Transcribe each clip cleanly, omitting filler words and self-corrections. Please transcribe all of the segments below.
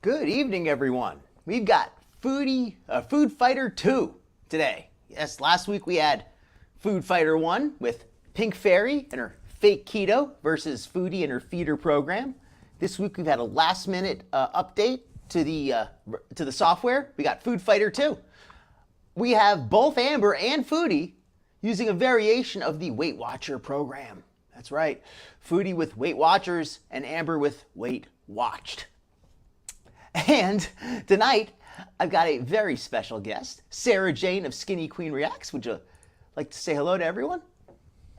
Good evening, everyone. We've got Foodie, Food Fighter 2 today. Yes, last week we had Food Fighter 1 with Pink Fairy and her fake keto versus Foodie and her feeder program. This week we've had a last-minute update to the software. We got Food Fighter 2. We have both Amber and Foodie using a variation of the Weight Watcher program. That's right, Foodie with Weight Watchers and Amber with Weight Watched. And tonight, I've got a very special guest, Sarah Jane of Skinny Queen Reacts. Would you like to say hello to everyone?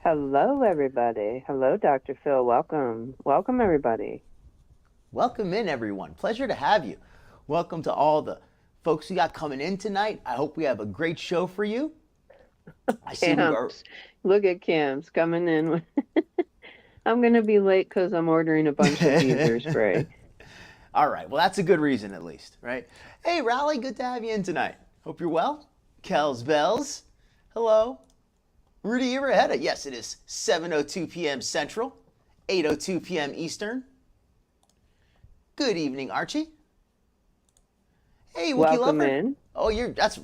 Hello, everybody. Hello, Dr. Phil. Welcome. Welcome, everybody. Welcome in, everyone. Pleasure to have you. Welcome to all the folks we got coming in tonight. I hope we have a great show for you. Look at Cam's coming in. I'm going to be late because I'm ordering a bunch of Beezer spray. All right. Well, that's a good reason at least, right? Hey, Raleigh, good to have you in tonight. Hope you're well. Kells Bells, hello. Rudy Iraheta, yes, it is 7:02 p.m. Central, 8:02 p.m. Eastern. Good evening, Archie. Hey, Wookie Welcome Lover. in. Oh, that's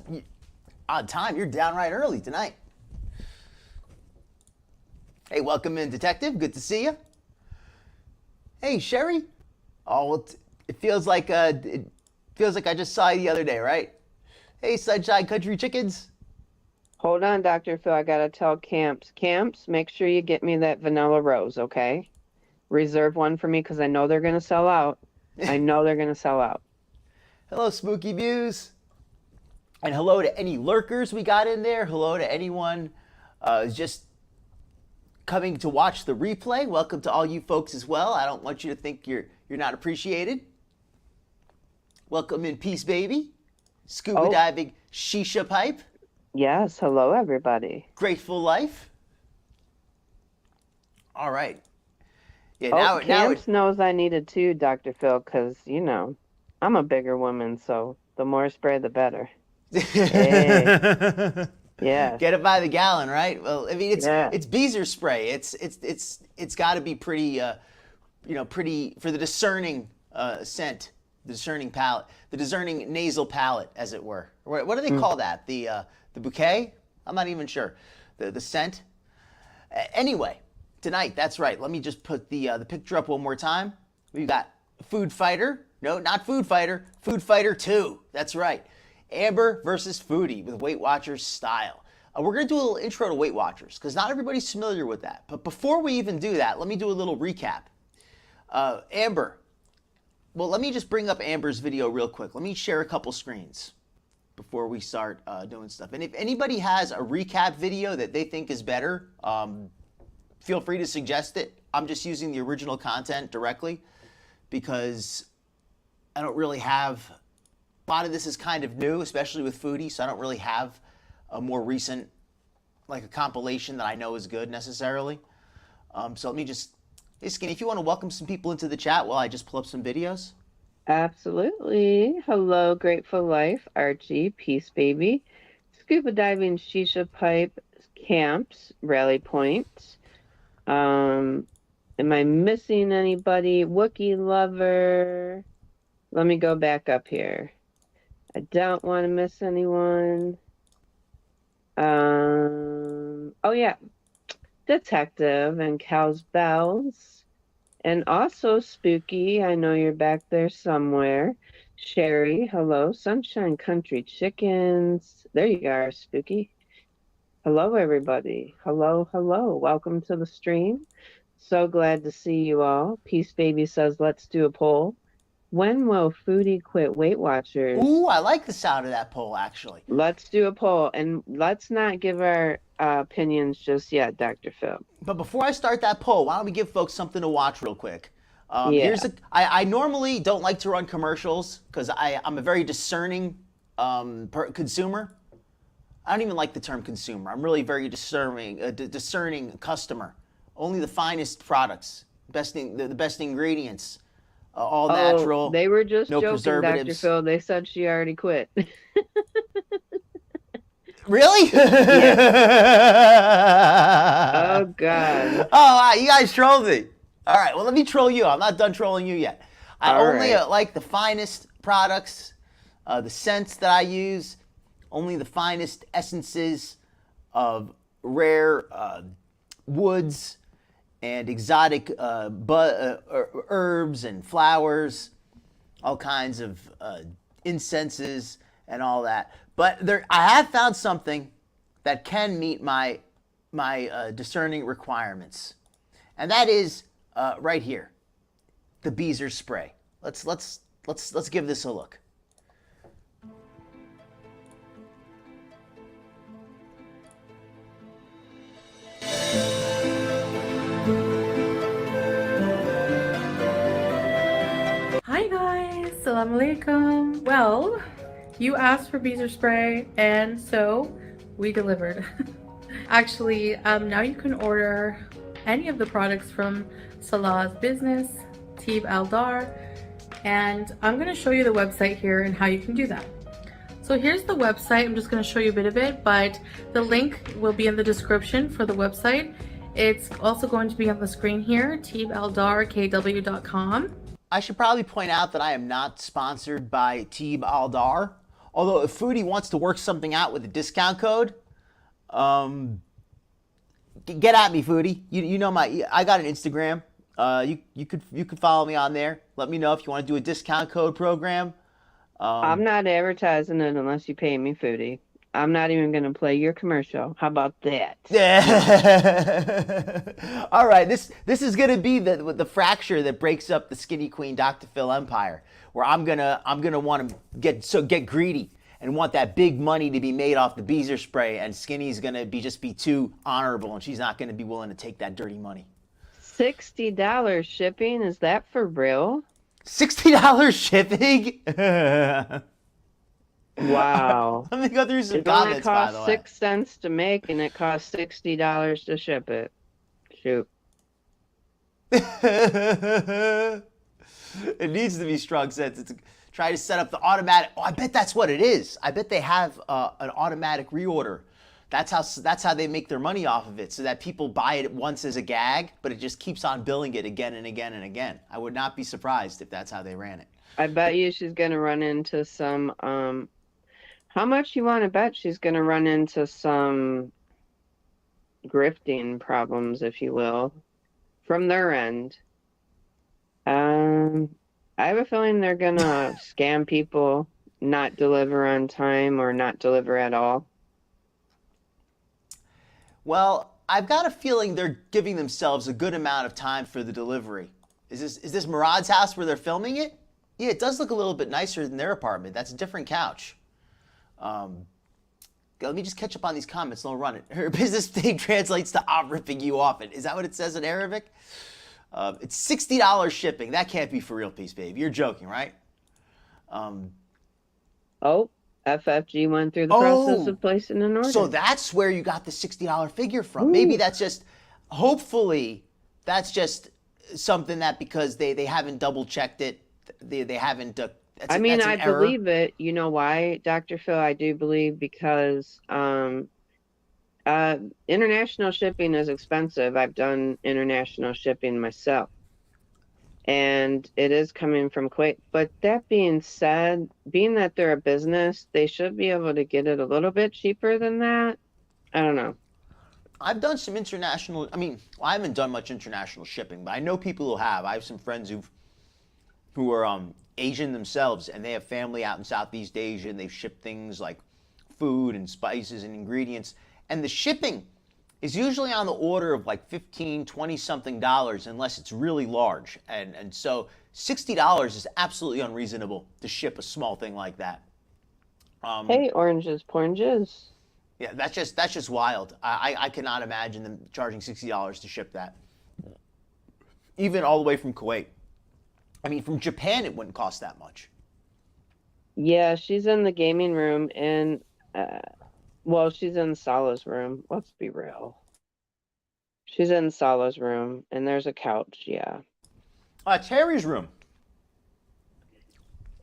odd time. You're downright early tonight. Hey, welcome in, Detective. Good to see you. Hey, Sherry. Oh, it feels like I just saw you the other day, right? Hey, Sunshine Country Chickens. Hold on, Dr. Phil. I got to tell Camps. Camps, make sure you get me that vanilla rose, okay? Reserve one for me because I know they're going to sell out. I know they're going to sell out. Hello, Spooky Views. And hello to any lurkers we got in there. Hello to anyone just coming to watch the replay. Welcome to all you folks as well. I don't want you to think you're not appreciated. Welcome in, Peace Baby. Scuba Diving Shisha Pipe. Yes, hello, everybody. Grateful Life. All right. Yeah, Camps knows I needed too, Dr. Phil, because, you know, I'm a bigger woman, so the more spray, the better. Hey. Yeah. Get it by the gallon, right? Well, I mean, it's Beezer spray. It's got to be pretty, pretty for the discerning scent, the discerning palate, the discerning nasal palate, as it were. What do they call that? The bouquet? I'm not even sure. The scent. Anyway, tonight, that's right. Let me just put the picture up one more time. We've got Food Fighter. No, not Food Fighter. Food Fighter 2. That's right. Amber versus Foodie with Weight Watchers style. We're going to do a little intro to Weight Watchers because not everybody's familiar with that. But before we even do that, let me do a little recap. Amber. Well, let me just bring up Amber's video real quick. Let me share a couple screens before we start doing stuff. And if anybody has a recap video that they think is better, feel free to suggest it. I'm just using the original content directly because I don't really have... A lot of this is kind of new, especially with Foodie, so I don't really have a more recent, like a compilation that I know is good necessarily. So let me just, hey Skinny, if you want to welcome some people into the chat while I just pull up some videos. Absolutely. Hello, Grateful Life, Archie, Peace Baby, Scuba Diving Shisha Pipe, Camps, Rally Point. Am I missing anybody? Wookie Lover. Let me go back up here. I don't want to miss anyone. Oh yeah, Detective and Cow's Bells. And also Spooky, I know you're back there somewhere. Sherry, hello. Sunshine Country Chickens. There you are, Spooky. Hello, everybody. Hello, hello. Welcome to the stream. So glad to see you all. Peace Baby says, let's do a poll. When will Foodie quit Weight Watchers? Ooh, I like the sound of that poll, actually. Let's do a poll, and let's not give our opinions just yet, Dr. Phil. But before I start that poll, why don't we give folks something to watch real quick? I normally don't like to run commercials because I'm a very discerning consumer. I don't even like the term consumer. I'm really very discerning customer. Only the finest products, the best ingredients. All natural. They were just no joking, preservatives. Dr. Phil. They said she already quit. Really? Oh, God. Oh, you guys trolled me. All right, well, let me troll you. I'm not done trolling you yet. I only like the finest products, the scents that I use, only the finest essences of rare woods and exotic herbs and flowers, all kinds of incenses and all that. But I have found something that can meet my discerning requirements, and that is right here, the Beezer spray. Let's give this a look. Hi guys, Assalamu alaikum. Well, you asked for Beezer spray and so we delivered. Actually, now you can order any of the products from Salah's business, Tha Docta, and I'm going to show you the website here and how you can do that. So here's the website. I'm just going to show you a bit of it, but the link will be in the description for the website. It's also going to be on the screen here, FillAdorableFish.com. I should probably point out that I am not sponsored by Tha Docta. Although if Foodie wants to work something out with a discount code, get at me, Foodie. You know I got an Instagram. You could follow me on there. Let me know if you want to do a discount code program. I'm not advertising it unless you pay me, Foodie. I'm not even going to play your commercial. How about that? All right, this is going to be the fracture that breaks up the Skinny Queen Dr. Phil empire, where I'm gonna want to get greedy and want that big money to be made off the Beezer spray, and Skinny's gonna be too honorable, and she's not gonna be willing to take that dirty money. $60 shipping? Is that for real? $60 shipping? Wow. Let me go through some It only comments, by the costs way. 6 cents to make, and it costs $60 to ship it. Shoot. It needs to be strong sense. Try to set up the automatic. Oh, I bet that's what it is. I bet they have an automatic reorder. That's how they make their money off of it, so that people buy it once as a gag, but it just keeps on billing it again and again and again. I would not be surprised if that's how they ran it. I bet you she's going to run into some, how much you want to bet she's going to run into some grifting problems, if you will, from their end. I have a feeling they're going to scam people, not deliver on time or not deliver at all. Well, I've got a feeling they're giving themselves a good amount of time for the delivery. Is this Murad's house where they're filming it? Yeah, it does look a little bit nicer than their apartment. That's a different couch. Let me just catch up on these comments and I'll run it. Her business name translates to I'm ripping you off. Is that what it says in Arabic? It's $60 shipping. That can't be for real, Peace Babe. You're joking, right? Oh, FFG went through the process of placing an order. So that's where you got the $60 figure from. Ooh. Maybe that's just, hopefully, that's just something that because they haven't double checked it, they haven't. I believe it. You know why, Dr. Phil? I do believe because international shipping is expensive. I've done international shipping myself. And it is coming from Kuwait. But that being said, being that they're a business, they should be able to get it a little bit cheaper than that. I don't know. I've done some international, I haven't done much international shipping, but I know people who have. I have some friends who are Asian themselves, and they have family out in Southeast Asia, and they've shipped things like food and spices and ingredients. And the shipping is usually on the order of like $15, $20-something unless it's really large. And so $60 is absolutely unreasonable to ship a small thing like that. Hey, oranges, poranges. Yeah, that's just wild. I cannot imagine them charging $60 to ship that. Even all the way from Kuwait. From Japan, it wouldn't cost that much. Yeah, she's in the gaming room, and well, she's in Salah's room. Let's be real. She's in Salah's room, and there's a couch, yeah. It's Harry's room.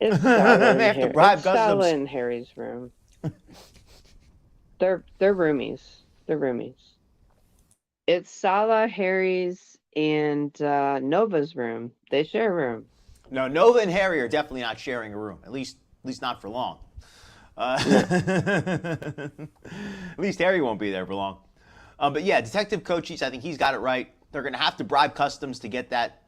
It's Salah and Harry's room. They're roomies. They're roomies. It's Salah, Harry's, and Nova's room. They share a room. No, Nova and Harry are definitely not sharing a room. At least not for long. At least Harry won't be there for long. But yeah, Detective Cochise, I think he's got it right. They're going to have to bribe customs to get that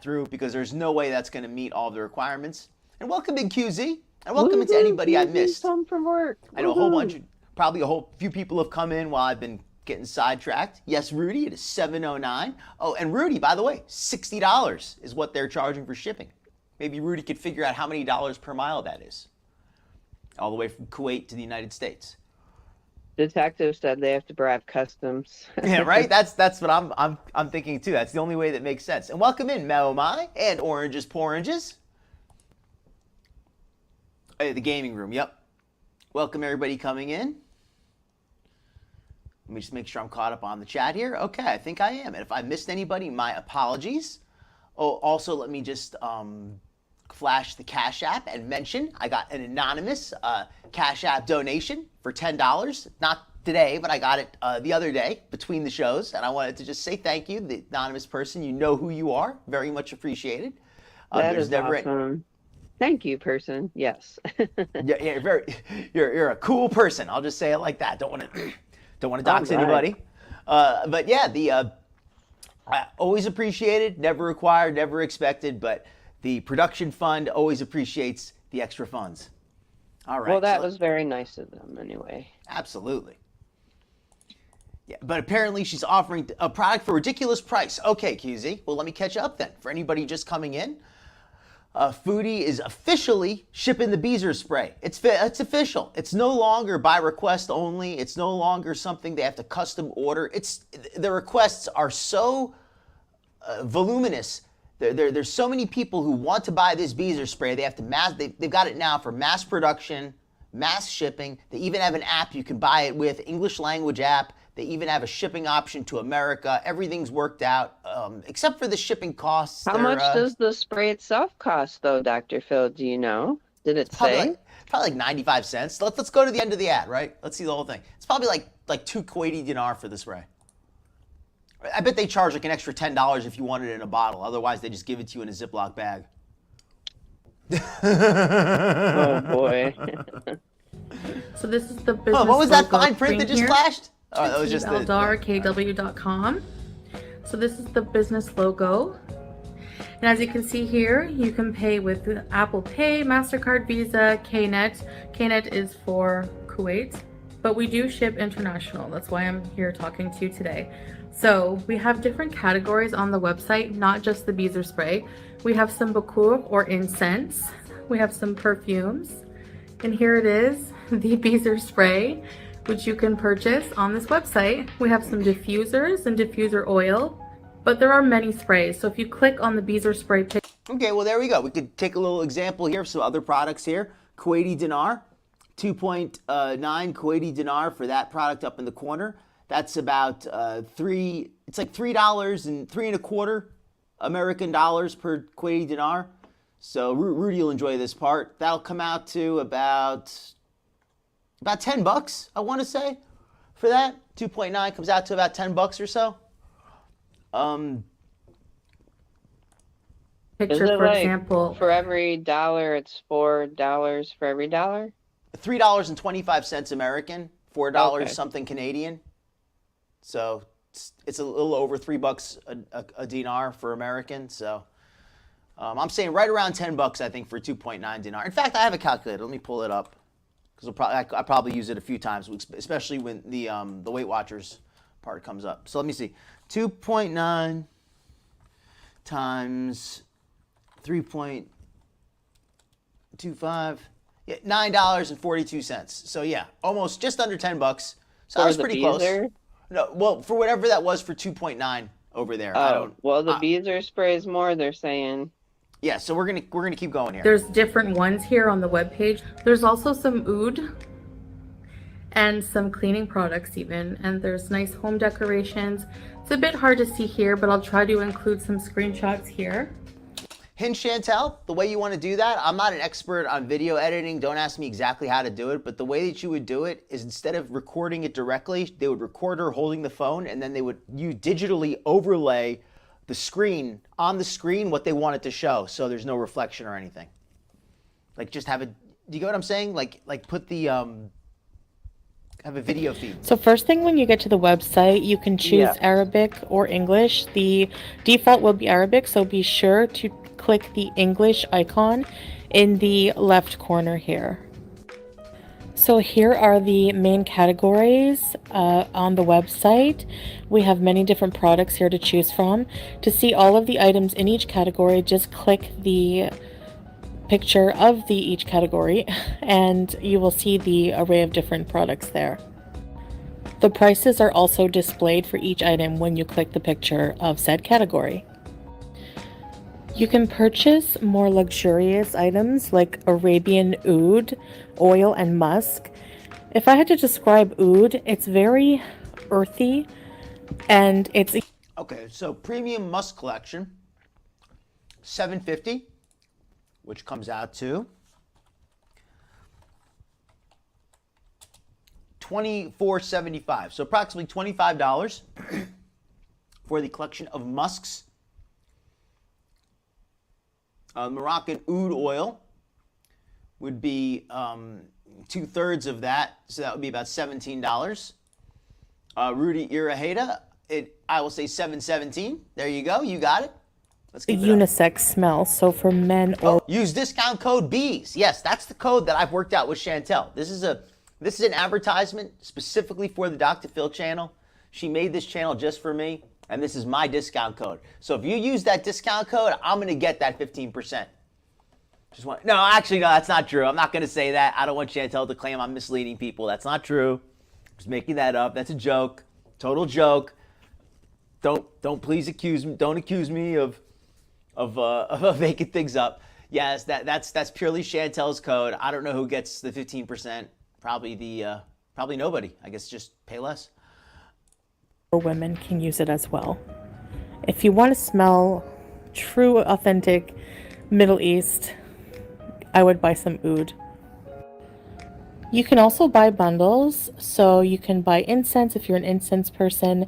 through because there's no way that's going to meet all the requirements. And welcome in QZ. And welcome into anybody I missed. Home from work. I know a whole bunch, probably a whole few people have come in while I've been getting sidetracked. Yes, Rudy, it is 7:09. Oh, and Rudy, by the way, $60 is what they're charging for shipping. Maybe Rudy could figure out how many dollars per mile that is, all the way from Kuwait to the United States. Detective said they have to bribe customs. Yeah, right. That's what I'm thinking too. That's the only way that makes sense. And welcome in, Maomai and Oranges Poranges. Hey, the gaming room. Yep. Welcome everybody coming in. Let me just make sure I'm caught up on the chat here. Okay, I think I am. And if I missed anybody, my apologies. Oh, also let me just flash the Cash App and mention I got an anonymous Cash App donation for $10. Not today, but I got it the other day between the shows. And I wanted to just say thank you, the anonymous person. You know who you are. Very much appreciated. That is awesome. Thank you, person. Yes. Yeah, you're a cool person. I'll just say it like that. Don't want to dox anybody. But yeah, always appreciated, never required, never expected, but the production fund always appreciates the extra funds. All right. Well, that was very nice of them anyway. Absolutely. Yeah, but apparently she's offering a product for a ridiculous price. Okay, QZ. Well, let me catch up then. For anybody just coming in, Foodie is officially shipping the Beezer spray. It's official. It's no longer by request only. It's no longer something they have to custom order. The requests are so voluminous. There's so many people who want to buy this Beezer spray. They have to they've got it now for mass production, mass shipping. They even have an app you can buy it with, English language app. They even have a shipping option to America. Everything's worked out, except for the shipping costs. How much does the spray itself cost, though, Dr. Phil? Do you know? Did it say? Probably like 95 cents. Let's go to the end of the ad, right? Let's see the whole thing. It's probably like 2 Kuwaiti dinar for the spray. I bet they charge like an extra $10 if you want it in a bottle. Otherwise, they just give it to you in a Ziploc bag. Oh, boy. So this is the business. What was that fine print that just flashed? Oh, that was just FillAdorableKW.com. So this is the business logo. And as you can see here, you can pay with Apple Pay, MasterCard, Visa, KNet. KNet is for Kuwait, but we do ship international. That's why I'm here talking to you today. So we have different categories on the website, not just the Beezer spray. We have some bakur or incense. We have some perfumes. And here it is, the Beezer spray, which you can purchase on this website. We have some diffusers and diffuser oil, but there are many sprays. So if you click on the Beezer spray pic. Okay, well, there we go. We could take a little example here of some other products here. Kuwaiti dinar, 2.9 Kuwaiti dinar for that product up in the corner. That's about it's like $3 and 3.25 American dollars per Kuwaiti dinar. So Rudy will enjoy this part. That'll come out to about $10, I want to say, for that. 2.9 comes out to about $10 or so. Picture, for example, for every dollar, it's $4 for every dollar. $3.25 American, $4 something Canadian. So it's a little over $3 a dinar for American. So I'm saying right around $10, I think, for 2.9 dinar. In fact, I have a calculator. Let me pull it up because I probably use it a few times, especially when the Weight Watchers part comes up. So let me see, 2.9 times 3.25, yeah, $9.42. So yeah, almost just under $10. So that was pretty close. No, well, for whatever that was for 2.9 over there. Well, the Beezer spray is more, they're saying. Yeah, so we're gonna keep going here. There's different ones here on the webpage. There's also some oud and some cleaning products even, and there's nice home decorations. It's a bit hard to see here, but I'll try to include some screenshots here. Hint, Chantal, the way you want to do that, I'm not an expert on video editing. Don't ask me exactly how to do it, but the way that you would do it is instead of recording it directly, they would record her holding the phone, and then you digitally overlay the screen, on the screen, what they want it to show, so there's no reflection or anything. Like just have a, do you get what I'm saying? Like put the, have a video feed. So first thing when you get to the website, you can choose Arabic or English. The default will be Arabic, so be sure to click the English icon in the left corner here. So here are the main categories on the website. We have many different products here to choose from. To see all of the items in each category, just click the picture of each category and you will see the array of different products there. The prices are also displayed for each item when you click the picture of said category. You can purchase more luxurious items like Arabian oud, oil, and musk. If I had to describe oud, it's very earthy and it's... Okay, so premium musk collection, $7.50, which comes out to $24.75. So approximately $25 for the collection of musks. Moroccan oud oil would be 2/3 of that, so that would be about $17. Rudy Iraheda, I will say $7.17. There you go, you got it. Let's keep it unisex smell, so for men or... use discount code BEES. Yes, that's the code that I've worked out with Chantal. This is an advertisement specifically for the Dr. Phil channel. She made this channel just for me. And this is my discount code. So if you use that discount code, I'm going to get that 15%. No, actually, no, that's not true. I'm not going to say that. I don't want Chantal to claim I'm misleading people. That's not true. I'm just making that up. That's a joke. Total joke. Don't please accuse me. Don't accuse me of making things up. Yes, that's purely Chantal's code. I don't know who gets the 15%. Probably nobody. I guess just pay less. Or women can use it as well. If you want to smell true, authentic Middle East, I would buy some oud. You can also buy bundles, so you can buy incense if you're an incense person,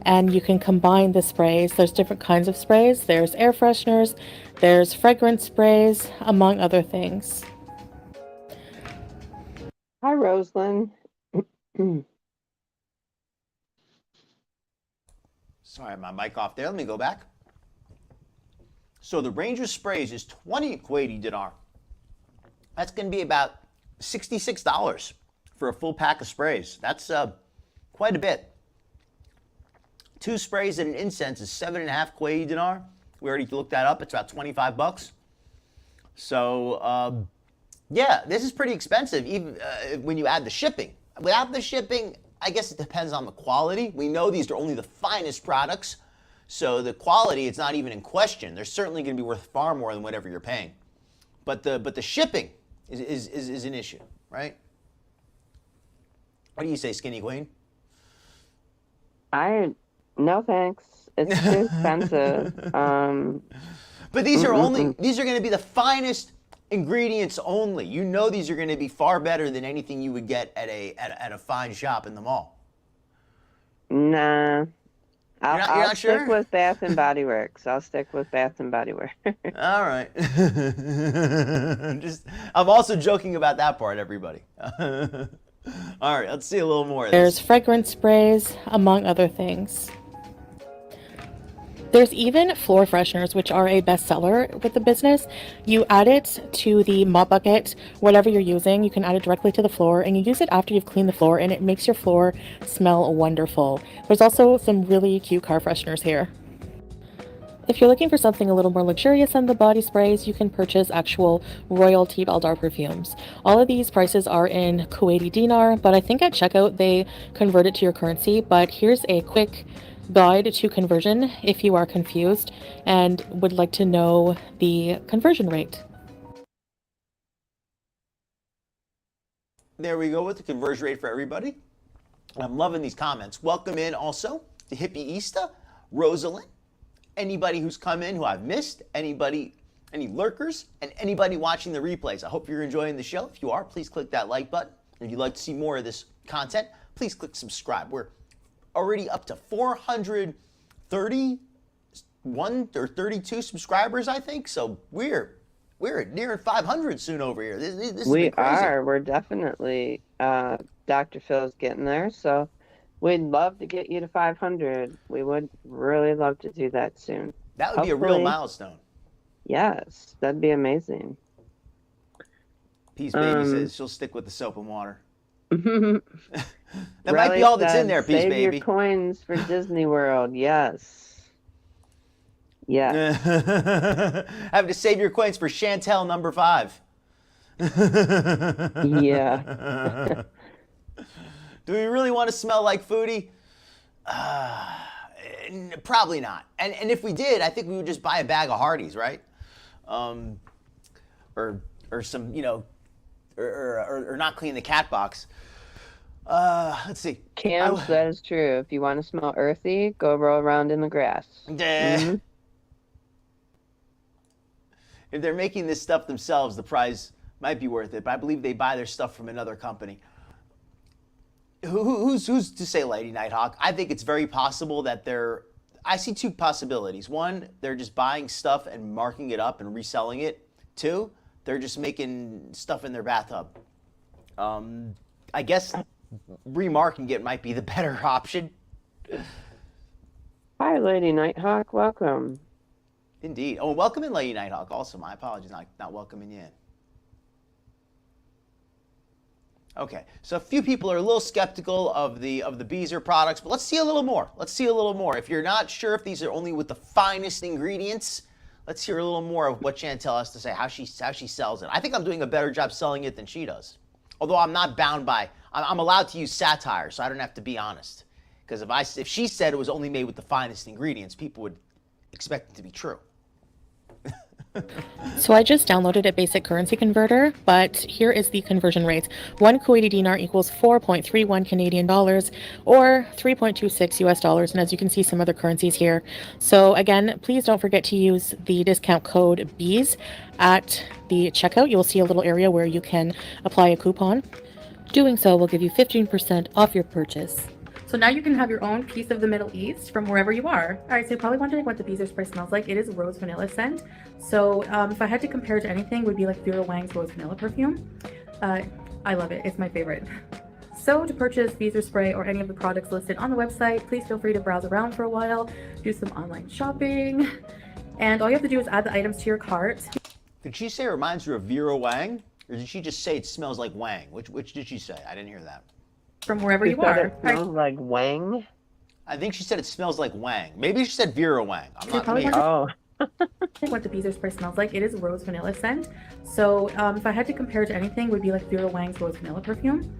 and you can combine the sprays. There's different kinds of sprays. There's air fresheners, there's fragrance sprays, among other things. Hi, Rosalind. Sorry, my mic off there. Let me go back. So the range of sprays is 20 Kuwaiti dinar. That's going to be about $66 for a full pack of sprays. That's quite a bit. 2 sprays and an incense is 7.5 Kuwaiti dinar. We already looked that up. It's about 25 bucks. So, yeah, this is pretty expensive, even when you add the shipping. Without the shipping, I guess it depends on the quality. We know these are only the finest products, so the quality, it's not even in question. They're certainly going to be worth far more than whatever you're paying. But the shipping is an issue, right? What do you say, Skinny Queen? No thanks. It's too expensive. But these are these are going to be the finest ingredients only. You know these are going to be far better than anything you would get at a fine shop in the mall. Nah. I'll sure? stick with Bath and Body Works. I'll stick with Bath and Body Works. All right. I'm also joking about that part, everybody. All right, let's see a little more of this. There's fragrance sprays, among other things. There's even floor fresheners, which are a bestseller with the business. You add it to the mop bucket, whatever you're using. You can add it directly to the floor, and you use it after you've cleaned the floor, and it makes your floor smell wonderful. There's also some really cute car fresheners here. If you're looking for something a little more luxurious than the body sprays, you can purchase actual royalty Eldar perfumes. All of these prices are in Kuwaiti dinar, but I think at checkout they convert it to your currency. But here's a quick guide to conversion if you are confused and would like to know the conversion rate. There we go with the conversion rate for everybody. I'm loving these comments. Welcome in also to Hippie Easta, Rosalind, anybody who's come in who I've missed, any lurkers, and anybody watching the replays. I hope you're enjoying the show. If you are, please click that like button. If you'd like to see more of this content, please click subscribe. We're already up to 430 31 or 32 subscribers, I think. So we're nearing 500 soon over here. This We is crazy. are. We're definitely. Dr. Phil's getting there, so we'd love to get you to 500. We would really love to do that soon. That would be a real milestone. Yes, that'd be amazing. Peace Baby says she'll stick with the soap and water. That might be all that's in there, Peace Save Baby. your coins for Disney World. Yes. Yeah. Having to save your coins for Chantal number 5. Yeah. Do we really want to smell like Foodie? Probably not. And if we did, I think we would just buy a bag of Hardee's, right? Or some, or not clean the cat box. Let's see. Cam, that is true. If you want to smell earthy, go roll around in the grass. Mm-hmm. If they're making this stuff themselves, the price might be worth it. But I believe they buy their stuff from another company. Who's to say Lady Nighthawk? I think it's very possible that I see 2 possibilities. 1, they're just buying stuff and marking it up and reselling it. 2, they're just making stuff in their bathtub. I guess remarking it might be the better option. Hi, Lady Nighthawk. Welcome. Indeed. Oh, welcome in, Lady Nighthawk. Also, my apologies, not welcoming you in. Okay, so a few people are a little skeptical of the Beezer products, but let's see a little more. Let's see a little more. If you're not sure if these are only with the finest ingredients, let's hear a little more of what Chantal has to say, how she sells it. I think I'm doing a better job selling it than she does. Although I'm not bound by, I'm allowed to use satire, so I don't have to be honest. Because if she said it was only made with the finest ingredients, people would expect it to be true. So I just downloaded a basic currency converter, but here is the conversion rate. 1 Kuwaiti dinar equals 4.31 Canadian dollars or 3.26 US dollars. And as you can see, some other currencies here. So again, please don't forget to use the discount code BEEZ at the checkout. You'll see a little area where you can apply a coupon. Doing so will give you 15% off your purchase. So now you can have your own piece of the Middle East from wherever you are. All right, so you're probably wondering what the Beezer spray smells like. It is rose vanilla scent. So if I had to compare it to anything, it would be like Vera Wang's rose vanilla perfume. I love it. It's my favorite. So to purchase Beezer spray or any of the products listed on the website, please feel free to browse around for a while, do some online shopping, and all you have to do is add the items to your cart. Did she say it reminds her of Vera Wang? Or did she just say it smells like Wang? Which did she say? I didn't hear that. From wherever you are. It smells like Wang? I think she said it smells like Wang. Maybe she said Vera Wang. I'm not probably clear. Oh. What the Beezer spray smells like. It is rose vanilla scent. So if I had to compare it to anything, it would be like Vera Wang's rose vanilla perfume.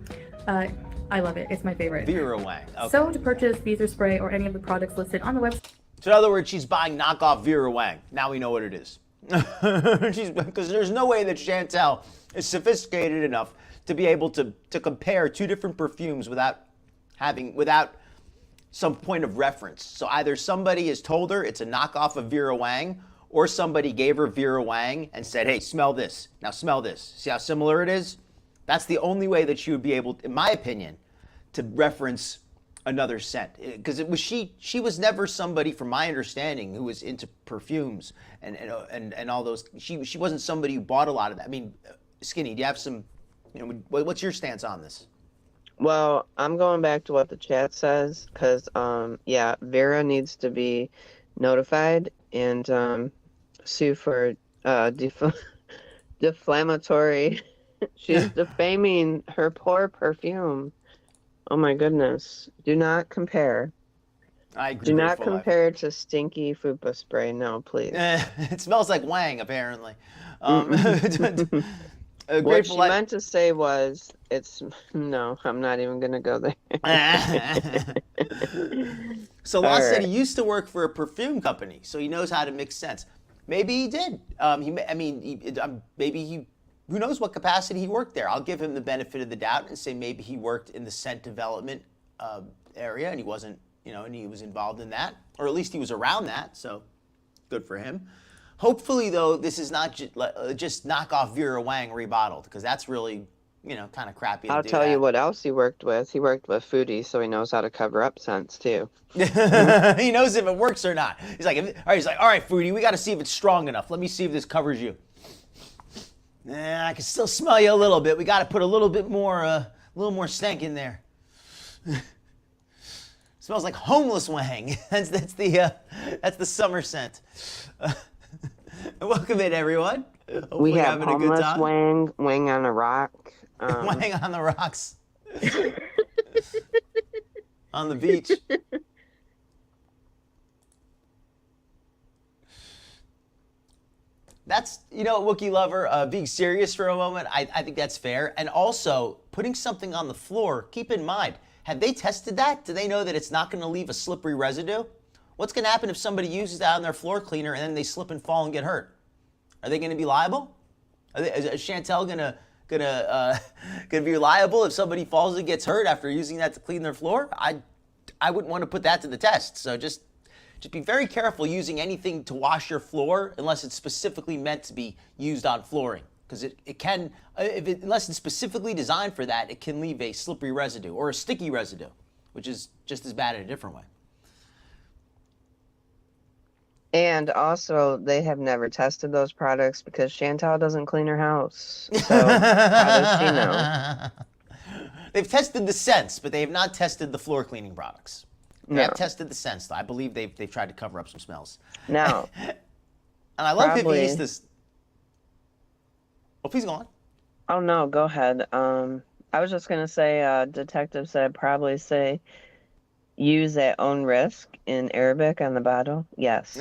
I love it. It's my favorite. Vera Wang. Okay. So to purchase Beezer spray or any of the products listed on the website. So in other words, she's buying knockoff Vera Wang. Now we know what it is. Because there's no way that Chantal is sophisticated enough to be able to compare 2 different perfumes without some point of reference. So either somebody has told her it's a knockoff of Vera Wang, or somebody gave her Vera Wang and said, hey, smell this. Now smell this. See how similar it is? That's the only way that she would be able, in my opinion, to reference another scent. Because she was never somebody, from my understanding, who was into perfumes and all those. She wasn't somebody who bought a lot of that. I mean, Skinny, do you have some, what's your stance on this? Well, I'm going back to what the chat says, because, yeah, Vera needs to be notified and sue for defamatory. She's defaming her poor perfume. Oh my goodness. Do not compare. I agree. Do not compare to stinky fupa spray. No, please. It smells like Wang, apparently. What she meant to say was, no, I'm not even going to go there. So Lost said he used to work for a perfume company, so he knows how to mix scents. Maybe he did. Who knows what capacity he worked there. I'll give him the benefit of the doubt and say maybe he worked in the scent development area and he wasn't, and he was involved in that, or at least he was around that, so good for him. Hopefully, though, this is not just knockoff Vera Wang rebottled, because that's really you know, kind of crappy to I'll do tell you that. what else he worked with. He worked with Foodie, so he knows how to cover up scents too. He knows if it works or not. He's like, all right, Foodie, we got to see if it's strong enough. Let me see if this covers you. I can still smell you a little bit. We got to put a little more stank in there. Smells like homeless wang. That's the summer scent. Welcome in, everyone. Hopefully We have having a good homeless time. wang on a rock. Wang on the rocks. On the beach. That's, you know, Wookiee lover, being serious for a moment, I think that's fair. And also, putting something on the floor, keep in mind, have they tested that? Do they know that it's not going to leave a slippery residue? What's going to happen if somebody uses that on their floor cleaner and then they slip and fall and get hurt? Are they going to be liable? Is Chantal gonna be liable if somebody falls and gets hurt after using that to clean their floor? I wouldn't want to put that to the test. So just be very careful using anything to wash your floor unless it's specifically meant to be used on flooring. Because it can, unless it's specifically designed for that, it can leave a slippery residue or a sticky residue, which is just as bad in a different way. And also, they have never tested those products because Chantal doesn't clean her house. So how does she know? They've tested the scents, but they have not tested the floor cleaning products. They No. have tested the scents, though. I believe they've tried to cover up some smells. No. And I love Probably. Hippie this. Oh, please go on. Oh no, go ahead. I was just gonna say, detective said probably say use at own risk in Arabic on the bottle. Yes.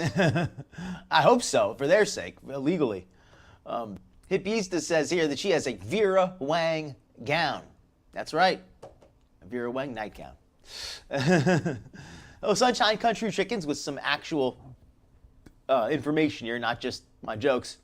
I hope so, for their sake, legally. Hippiesta says here that she has a Vera Wang gown. That's right, a Vera Wang nightgown. Oh, Sunshine Country Chickens with some actual information here, not just my jokes.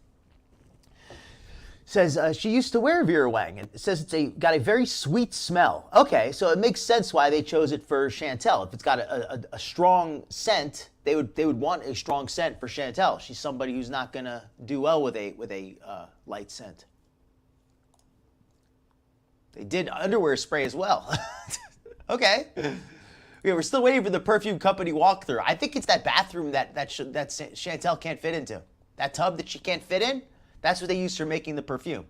Says she used to wear Vera Wang, and it says got a very sweet smell. Okay, so it makes sense why they chose it for Chantal. If it's got a strong scent, they would want a strong scent for Chantal. She's somebody who's not gonna do well with a light scent. They did underwear spray as well. Okay. Yeah, we're still waiting for the perfume company walkthrough. I think it's that bathroom that Chantal can't fit into. That tub that she can't fit in. That's what they use for making the perfume.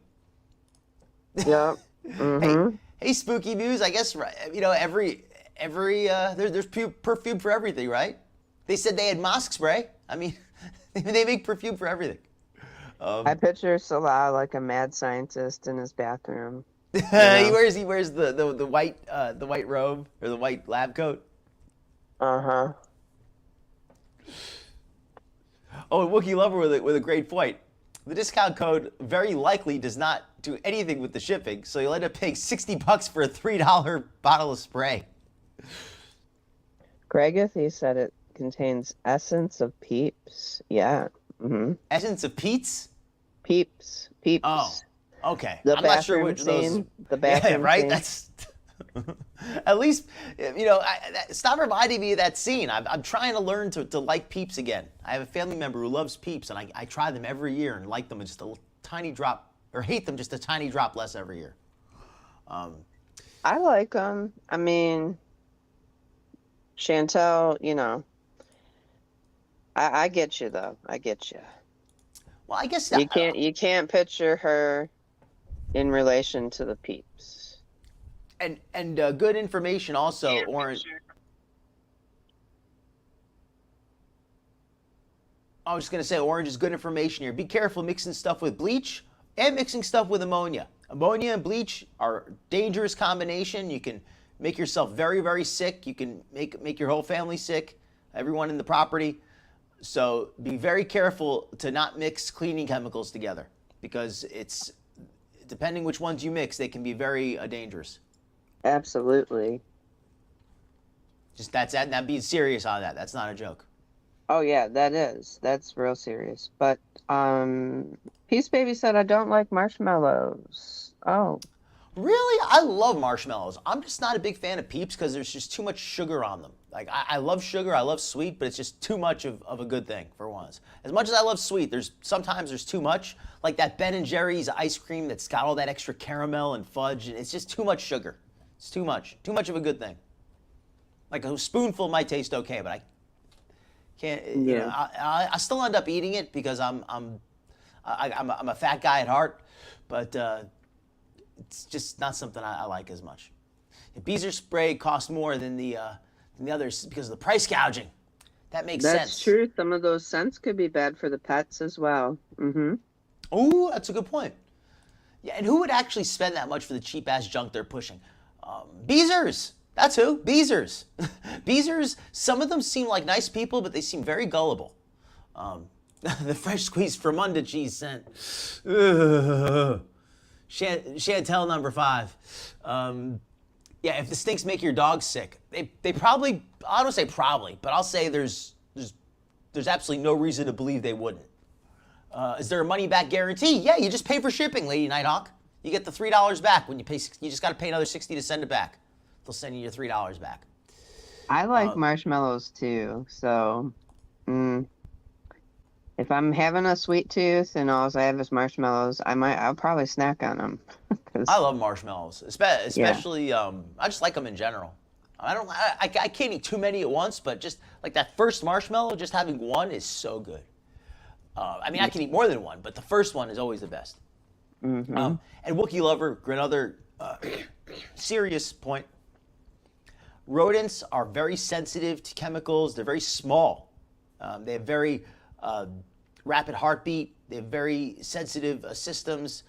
Yep. Mm-hmm. Hey, Spooky News. I guess, you know, there's perfume for everything, right? They said they had mosque spray. I mean, they make perfume for everything. I picture Salah like a mad scientist in his bathroom. He wears the white robe or the white lab coat. Uh-huh. Oh, and Wookiee Lover with a great point. The discount code very likely does not do anything with the shipping, so you'll end up paying $60 for a $3 bottle of spray. Gregothy said it contains essence of peeps. Yeah. Mm-hmm. Essence of Pete's? Peeps. Oh, okay. The I'm not sure bathroom which of those. scene. The bathroom Yeah, right? scene. That's at least, you know, stop reminding me of that scene. I'm trying to learn to like Peeps again. I have a family member who loves Peeps, and I try them every year and like them just a tiny drop, or hate them just a tiny drop less every year. I like them. I mean, Chantal, you know, I get you though. I get you. Well, I guess You can't picture her in relation to the Peeps. And good information also, Orange. I was just going to say, Orange is good information here. Be careful mixing stuff with bleach and mixing stuff with ammonia. Ammonia and bleach are a dangerous combination. You can make yourself very, very sick. You can make your whole family sick, everyone in the property. So be very careful to not mix cleaning chemicals together, because it's, depending which ones you mix, they can be very dangerous. Absolutely. Just that's being serious on that. That's not a joke. Oh yeah, that's real serious. But Peace Baby said I don't like marshmallows. Oh. Really? I love marshmallows. I'm just not a big fan of Peeps because there's just too much sugar on them. Like, I love sugar, I love sweet, but it's just too much of a good thing, for one. ones. As much as I love sweet, sometimes there's too much. Like that Ben & Jerry's ice cream that's got all that extra caramel and fudge, and it's just too much sugar. It's too much. Too much of a good thing. Like a spoonful might taste okay, but I can't. You know, I still end up eating it because I'm a fat guy at heart, but it's just not something I like as much. Beezer spray costs more than the others because of the price gouging. That makes sense. That's true. Some of those scents could be bad for the pets as well. Mm-hmm. Oh, that's a good point. Yeah, and who would actually spend that much for the cheap ass junk they're pushing? Beezers. That's who. Beezers. Beezers. Some of them seem like nice people, but they seem very gullible. The fresh squeezed Fremunda cheese scent. Chantal number 5. Yeah, if the stinks make your dog sick, they probably, I don't say probably, but I'll say there's absolutely no reason to believe they wouldn't. Is there a money back guarantee? Yeah, you just pay for shipping, Lady Nighthawk. You get the $3 back when you pay. You just got to pay another $60 to send it back. They'll send you your $3 back. I like marshmallows too, so if I'm having a sweet tooth and all I have is marshmallows, I'll probably snack on them. I love marshmallows, especially. I just like them in general. I can't eat too many at once, but just like that first marshmallow, just having one is so good. I mean, I can eat more than one, but the first one is always the best. Mm-hmm. And Wookiee Lover, another serious point. Rodents are very sensitive to chemicals. They're very small. They have very rapid heartbeat. They have very sensitive systems.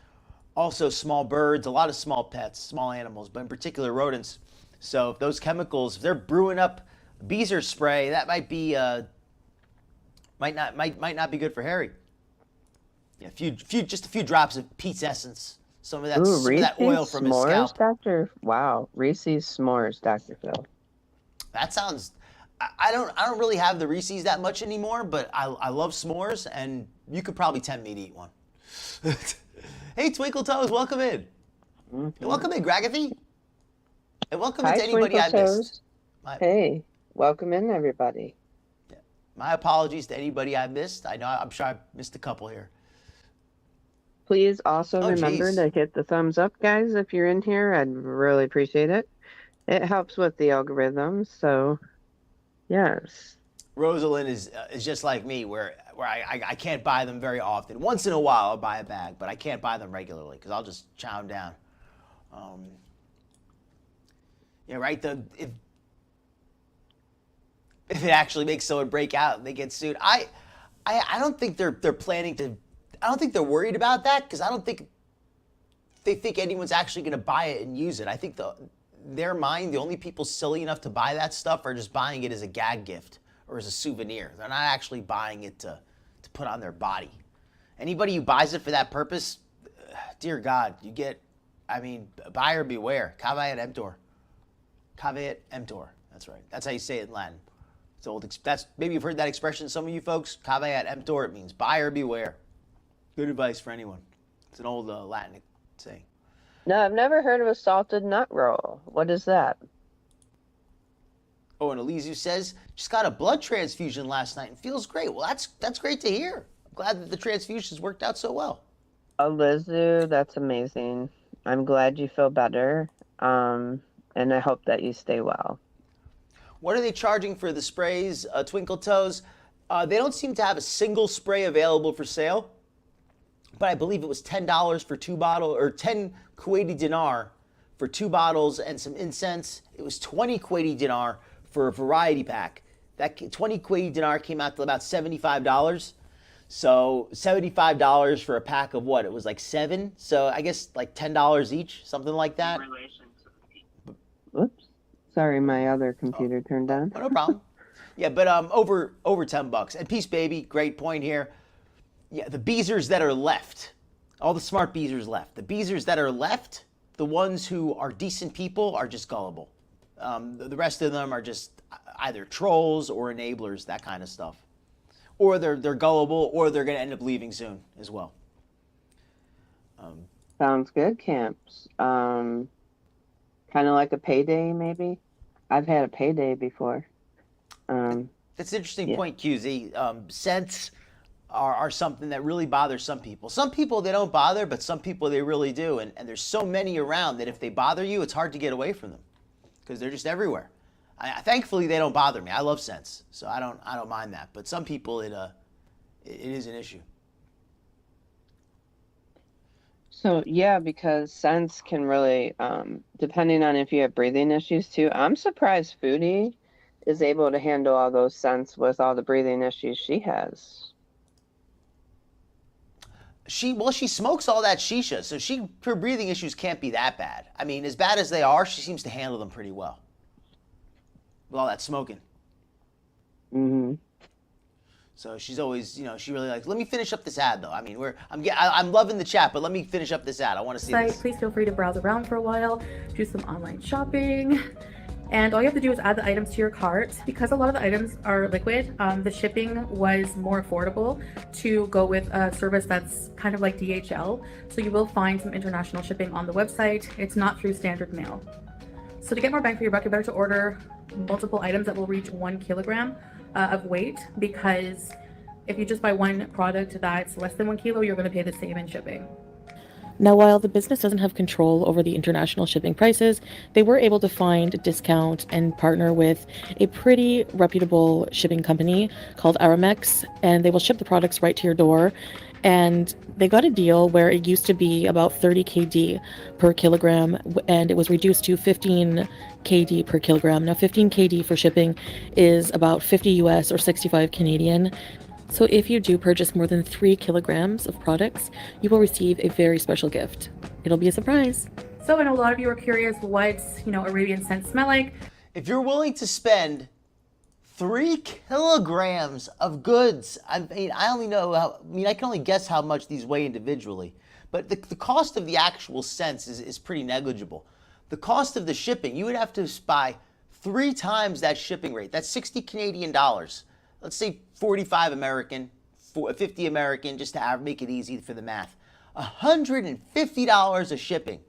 Also, small birds, a lot of small pets, small animals, but in particular rodents. So if those chemicals, if they're brewing up Beezer spray, that might be might not be good for Harry. Yeah, just a few drops of Pete's Essence, some of that oil from his scalp. Wow, Reese's s'mores, Dr. Phil. That sounds. I don't really have the Reese's that much anymore, but I love s'mores, and you could probably tempt me to eat one. Hey, Twinkle Toes, welcome in. Mm-hmm. Welcome in, Gragathy. And welcome in to anybody I missed. Hey, welcome in, everybody. Yeah. My apologies to anybody I missed. I'm sure I missed a couple here. Please also remember to hit the thumbs up, guys, if you're in here. I'd really appreciate it. It helps with the algorithm, so yes. Rosalind is just like me, where I can't buy them very often. Once in a while, I'll buy a bag, but I can't buy them regularly because I'll just chow them down. Yeah, right. If it actually makes someone break out and they get sued, I don't think they're planning to. I don't think they're worried about that because I don't think they think anyone's actually going to buy it and use it. I think their mind, the only people silly enough to buy that stuff are just buying it as a gag gift or as a souvenir. They're not actually buying it to put on their body. Anybody who buys it for that purpose, dear God, buyer beware. Caveat emptor. Caveat emptor. That's right. That's how you say it in Latin. It's old. Maybe you've heard that expression, some of you folks. Caveat emptor. It means buyer beware. Good advice for anyone. It's an old Latin saying. No, I've never heard of a salted nut roll. What is that? Oh, and Elizu says, just got a blood transfusion last night and feels great. Well, that's great to hear. I'm glad that the transfusions worked out so well. Elizu, that's amazing. I'm glad you feel better. And I hope that you stay well. What are they charging for the sprays, Twinkle Toes? They don't seem to have a single spray available for sale, but I believe it was $10 for 2 bottles, or 10 Kuwaiti dinar for 2 bottles and some incense. It was 20 Kuwaiti dinar for a variety pack. That 20 Kuwaiti dinar came out to about $75. So $75 for a pack of what? It was like 7. So I guess like $10 each, something like that. Oops. Sorry, my other computer turned on. No problem. Yeah, but over $10. And Peace Baby, great point here. Yeah, the Beezers that are left, all the smart Beezers left. The Beezers that are left, the ones who are decent people, are just gullible. The rest of them are just either trolls or enablers, that kind of stuff. Or they're gullible, or they're going to end up leaving soon as well. Sounds good, Camps. Kind of like a payday, maybe. I've had a payday before. That's an interesting Yeah. point, QZ. Scents are something that really bothers some people. Some people, they don't bother, but some people, they really do. And there's so many around that if they bother you, it's hard to get away from them because they're just everywhere. Thankfully, they don't bother me. I love scents, so I don't mind that. But some people, it is an issue. So yeah, because scents can really, depending on if you have breathing issues too. I'm surprised Foodie is able to handle all those scents with all the breathing issues she has. She smokes all that shisha, so her breathing issues can't be that bad. I mean, as bad as they are, she seems to handle them pretty well with all that smoking. Mm-hmm. So she's always, she really likes. Let me finish up this ad though. I mean, I'm loving the chat, but let me finish up this ad. I want to see this. Please feel free to browse around for a while, do some online shopping, and all you have to do is add the items to your cart. Because a lot of the items are liquid, the shipping was more affordable to go with a service that's kind of like DHL. So you will find some international shipping on the website. It's not through standard mail. So to get more bang for your buck, you better to order multiple items that will reach 1 kilogram of weight, because if you just buy one product that's less than 1 kilo, you're going to pay the same in shipping. Now, while the business doesn't have control over the international shipping prices, they were able to find a discount and partner with a pretty reputable shipping company called Aramex, and they will ship the products right to your door. And they got a deal where it used to be about 30 KD per kilogram, and it was reduced to 15 KD per kilogram. Now, 15 KD for shipping is about 50 US or 65 Canadian. So if you do purchase more than 3 kilograms of products, you will receive a very special gift. It'll be a surprise. So, and a lot of you are curious what, Arabian scents smell like. If you're willing to spend 3 kilograms of goods, I mean, I can only guess how much these weigh individually, but the cost of the actual scents is pretty negligible. The cost of the shipping, you would have to buy 3 times that shipping rate. That's 60 Canadian dollars. Let's say 45 American, 50 American, just to make it easy for the math. $150 of shipping.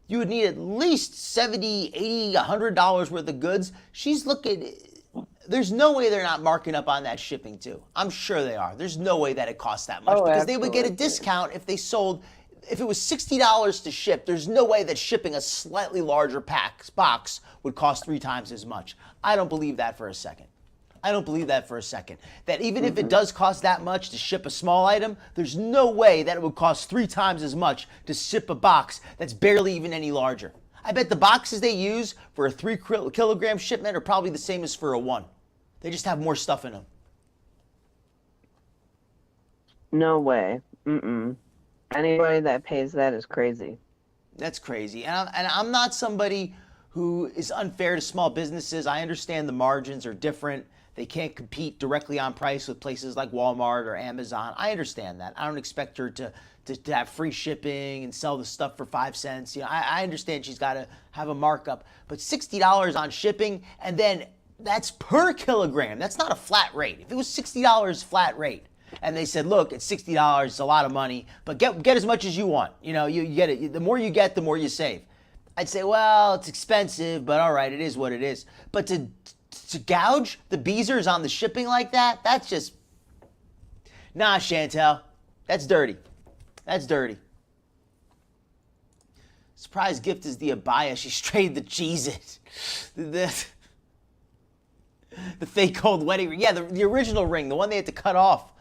You would need at least $70, $80, $100 worth of goods. She's looking, there's no way they're not marking up on that shipping too. I'm sure they are. There's no way that it costs that much, because they would get a discount if it was $60 to ship. There's no way that shipping a slightly larger box would cost 3 times as much. I don't believe that for a second. That even if it does cost that much to ship a small item, there's no way that it would cost 3 times as much to ship a box that's barely even any larger. I bet the boxes they use for a 3 kilogram shipment are probably the same as for a 1. They just have more stuff in them. No way. Anybody that pays that is crazy. That's crazy. And I'm not somebody who is unfair to small businesses. I understand the margins are different. They can't compete directly on price with places like Walmart or Amazon. I understand that. I don't expect her to have free shipping and sell the stuff for 5 cents. I understand she's got to have a markup. But $60 on shipping, and then that's per kilogram. That's not a flat rate. If it was $60 flat rate, and they said, look, it's $60, it's a lot of money, but get as much as you want. You get it. The more you get, the more you save. I'd say, well, it's expensive, but all right, it is what it is. But to gouge the Beezers on the shipping like that, that's just, nah, Chantal, that's dirty. That's dirty. Surprise gift is the abaya. She strayed the Cheez-It. The fake gold wedding ring. Yeah, the original ring, the one they had to cut off.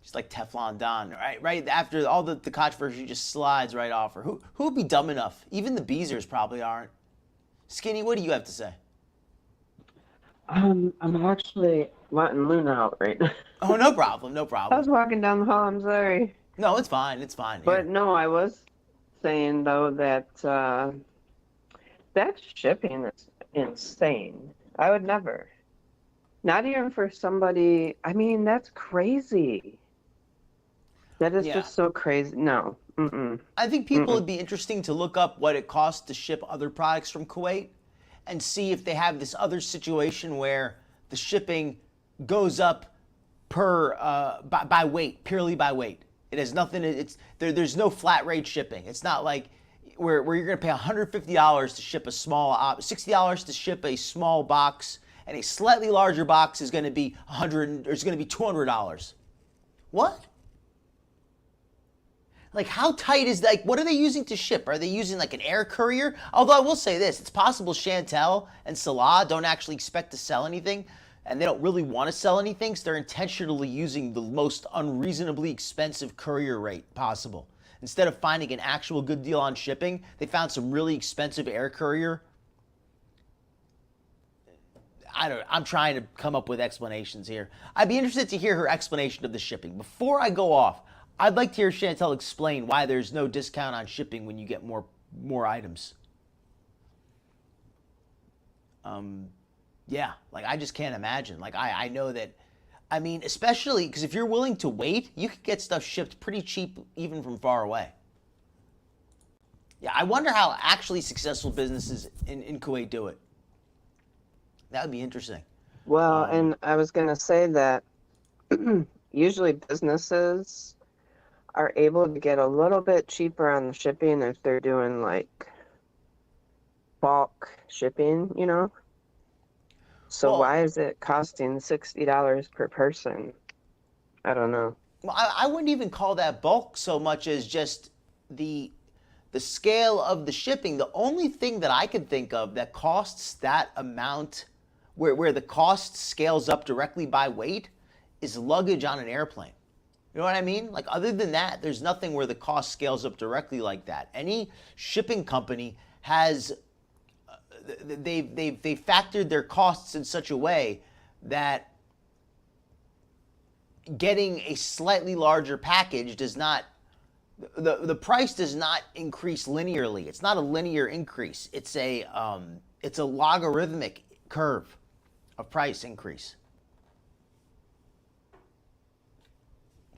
Just like Teflon Don, right? After all the controversy, just slides right off her. Who would be dumb enough? Even the Beezers probably aren't. Skinny, what do you have to say? I'm actually letting Luna out right now. Oh, no problem. I was walking down the hall. I'm sorry. No, it's fine. But no, I was saying though that that shipping is insane. I would never. Not even for somebody. I mean, that's crazy. That is just so crazy. No. I think people would be interesting to look up what it costs to ship other products from Kuwait and see if they have this other situation where the shipping goes up by weight, purely by weight. It has nothing. There's no flat rate shipping. It's not like where you're going to pay $150 to ship a small, $60 to ship a small box, and a slightly larger box is going to be $100 or it's going to be $200. What? Like, how tight is that? Like, what are they using to ship? Are they using like an air courier? Although I will say this, it's possible Chantal and Salah don't actually expect to sell anything, and they don't really want to sell anything, so they're intentionally using the most unreasonably expensive courier rate possible. Instead of finding an actual good deal on shipping, they found some really expensive air courier. I'm trying to come up with explanations here. I'd be interested to hear her explanation of the shipping. Before I go off, I'd like to hear Chantal explain why there's no discount on shipping when you get more items. Yeah, like I just can't imagine. Like I know that, I mean, especially because if you're willing to wait, you could get stuff shipped pretty cheap even from far away. Yeah, I wonder how actually successful businesses in Kuwait do it. That would be interesting. Well, and I was going to say that usually businesses are able to get a little bit cheaper on the shipping if they're doing like bulk shipping, you know? So Well, why is it costing $60 per person? I don't know. Well, I wouldn't even call that bulk so much as just the scale of the shipping. The only thing that I could think of that costs that amount, where the cost scales up directly by weight, is luggage on an airplane. You know what I mean? Like, other than that, there's nothing where the cost scales up directly like that. Any shipping company has, they've factored their costs in such a way that getting a slightly larger package does not, the price does not increase linearly. It's not a linear increase. It's a logarithmic curve of price increase,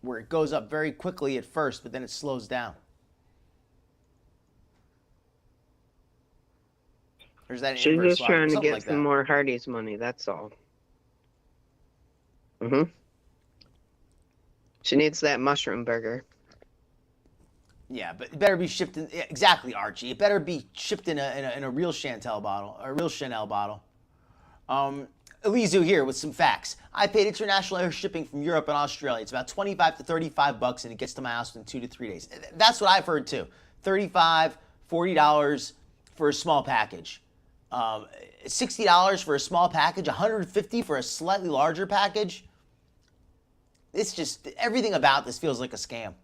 where it goes up very quickly at first, but then it slows down. There's that She's inverse just trying to something get like some that. more Hardee's money, that's all. She needs that mushroom burger. Yeah, but it better be shipped in, yeah, exactly, Archie. It better be shipped in a real Chantal bottle, a real Chanel bottle. Elizu here with some facts. I paid international air shipping from Europe and Australia. It's about $25 to $35, and it gets to my house in 2 to 3 days. That's what I've heard too. $35, $40 for a small package. $60 for a small package. $150 for a slightly larger package. It's just, everything about this feels like a scam.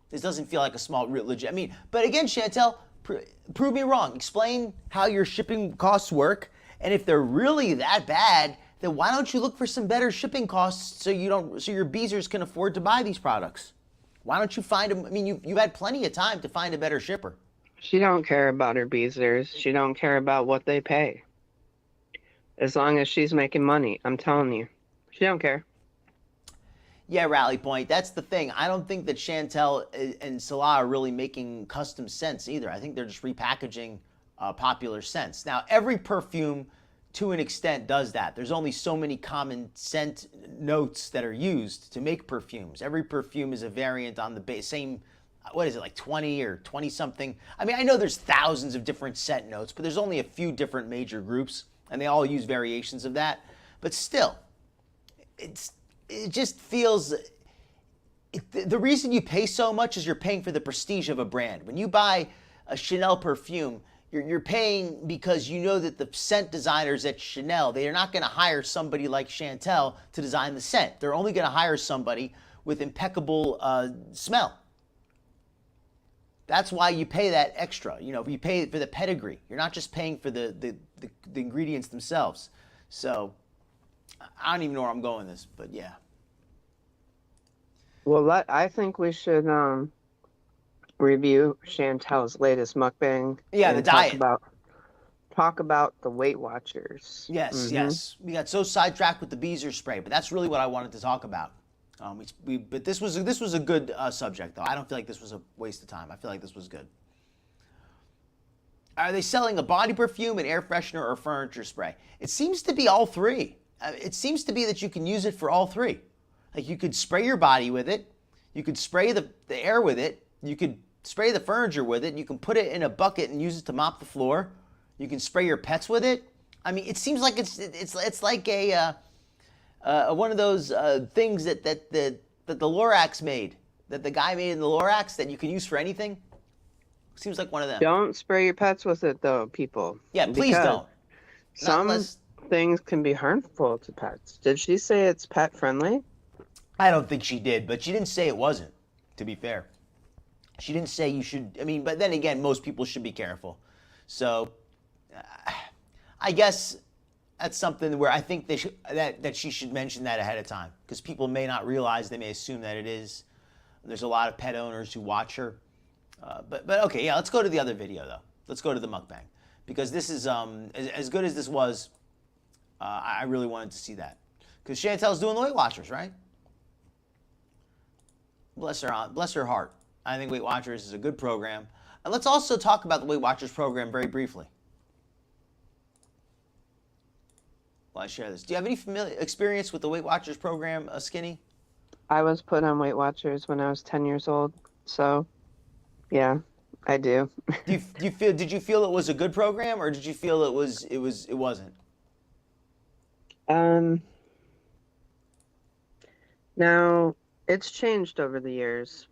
This doesn't feel like a small, real, legit. I mean, but again, Chantal, prove me wrong. Explain how your shipping costs work, and if they're really that bad, then why don't you look for some better shipping costs so your Beezers can afford to buy these products? Why don't you find them? I mean, you've had plenty of time to find a better shipper. She don't care about her Beezers. She don't care about what they pay. As long as she's making money, I'm telling you, she don't care. Yeah, Rally Point. That's the thing. I don't think that Chantal and Salah are really making custom scents either. I think they're just repackaging popular scents. Now, every perfume, to an extent, does that. There's only so many common scent notes that are used to make perfumes. Every perfume is a variant on the same, what is it, like 20 or 20-something? I mean, I know there's thousands of different scent notes, but there's only a few different major groups, and they all use variations of that. But still, it just feels, the reason you pay so much is you're paying for the prestige of a brand. When you buy a Chanel perfume, you're paying because you know that the scent designers at Chanel, they are not going to hire somebody like Chantal to design the scent. They're only going to hire somebody with impeccable smell. That's why you pay that extra. You know, you pay for the pedigree. You're not just paying for the ingredients themselves. So I don't even know where I'm going with this, but yeah. Well, I think we should review Chantal's latest mukbang. Yeah, the diet. Talk about the Weight Watchers. Yes, yes. We got so sidetracked with the Beezer spray, but that's really what I wanted to talk about. But this was a good subject, though. I don't feel like this was a waste of time. I feel like this was good. Are they selling a body perfume, an air freshener, or furniture spray? It seems to be all three. It seems to be that you can use it for all three. Like, you could spray your body with it, you could spray the air with it, you could spray the furniture with it, you can put it in a bucket and use it to mop the floor, you can spray your pets with it, I mean, it seems like it's like a one of those things that the Lorax made, that the guy made in the Lorax that you can use for anything. Seems like one of them. Don't spray your pets with it, though, people. Yeah, please don't. Some things can be harmful to pets. Did she say it's pet friendly? I don't think she did, but she didn't say it wasn't, to be fair. She didn't say you should, I mean, but then again, most people should be careful. So I guess that's something where I think they should, that she should mention that ahead of time, because people may not realize, they may assume that it is. There's a lot of pet owners who watch her. But okay, yeah, let's go to the other video, though. Let's go to the mukbang, because this is, as good as this was, I really wanted to see that. Because Chantal's doing the Weight Watchers, right? Bless her heart. I think Weight Watchers is a good program. And let's also talk about the Weight Watchers program very briefly. While I share this. Do you have any experience with the Weight Watchers program, Skinny? I was put on Weight Watchers when I was 10 years old, so yeah, I do. Did you feel it was a good program, or did you feel it wasn't? Now, it's changed over the years.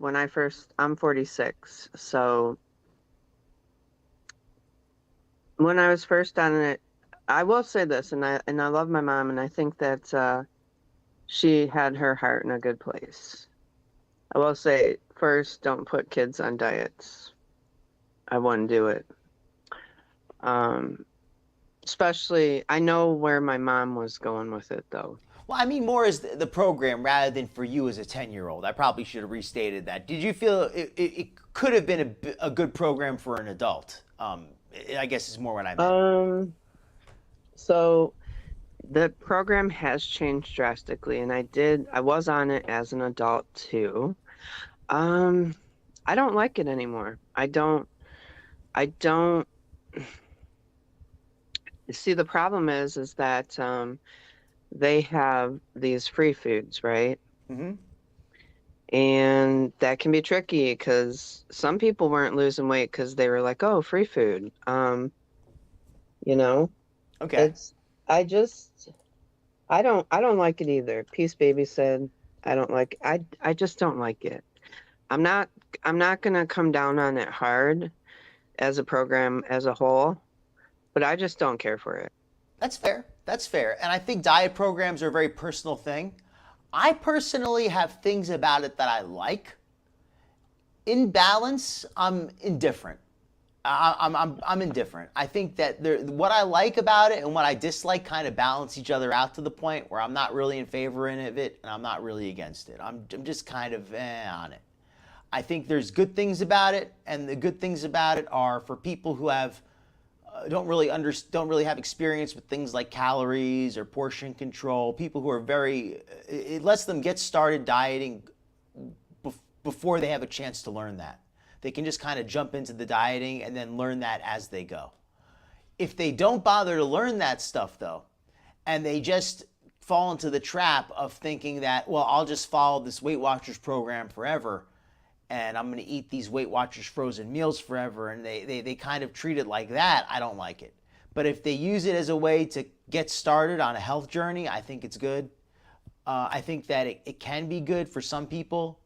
I'm 46, so when I was first on it, I will say this, and I love my mom, and I think that she had her heart in a good place. I will say, first, don't put kids on diets. I wouldn't do it. Especially, I know where my mom was going with it, though. Well, I mean more as the program rather than for you as a 10-year-old. I probably should have restated that. Did you feel it could have been a good program for an adult? I guess is more what I meant. So the program has changed drastically, and I was on it as an adult too. I don't like it anymore. I don't see, the problem is that they have these free foods, right? Mm-hmm. And that can be tricky, because some people weren't losing weight because they were like, oh, free food. You know? Okay. I don't like it either. Peace Baby said I just don't like it. I'm not gonna come down on it hard as a program as a whole, but I just don't care for it. That's fair. That's fair. And I think diet programs are a very personal thing. I personally have things about it that I like. In balance, I'm indifferent. I'm indifferent. I think that what I like about it and what I dislike kind of balance each other out to the point where I'm not really in favor of it and I'm not really against it. I'm just kind of on it. I think there's good things about it, and the good things about it are for people who have don't really have experience with things like calories or portion control. People who are it lets them get started dieting before they have a chance to learn that. They can just kind of jump into the dieting and then learn that as they go. If they don't bother to learn that stuff, though, and they just fall into the trap of thinking that, well, I'll just follow this Weight Watchers program forever, and I'm going to eat these Weight Watchers frozen meals forever, and they kind of treat it like that, I don't like it. But if they use it as a way to get started on a health journey, I think it's good. I think that it can be good for some people,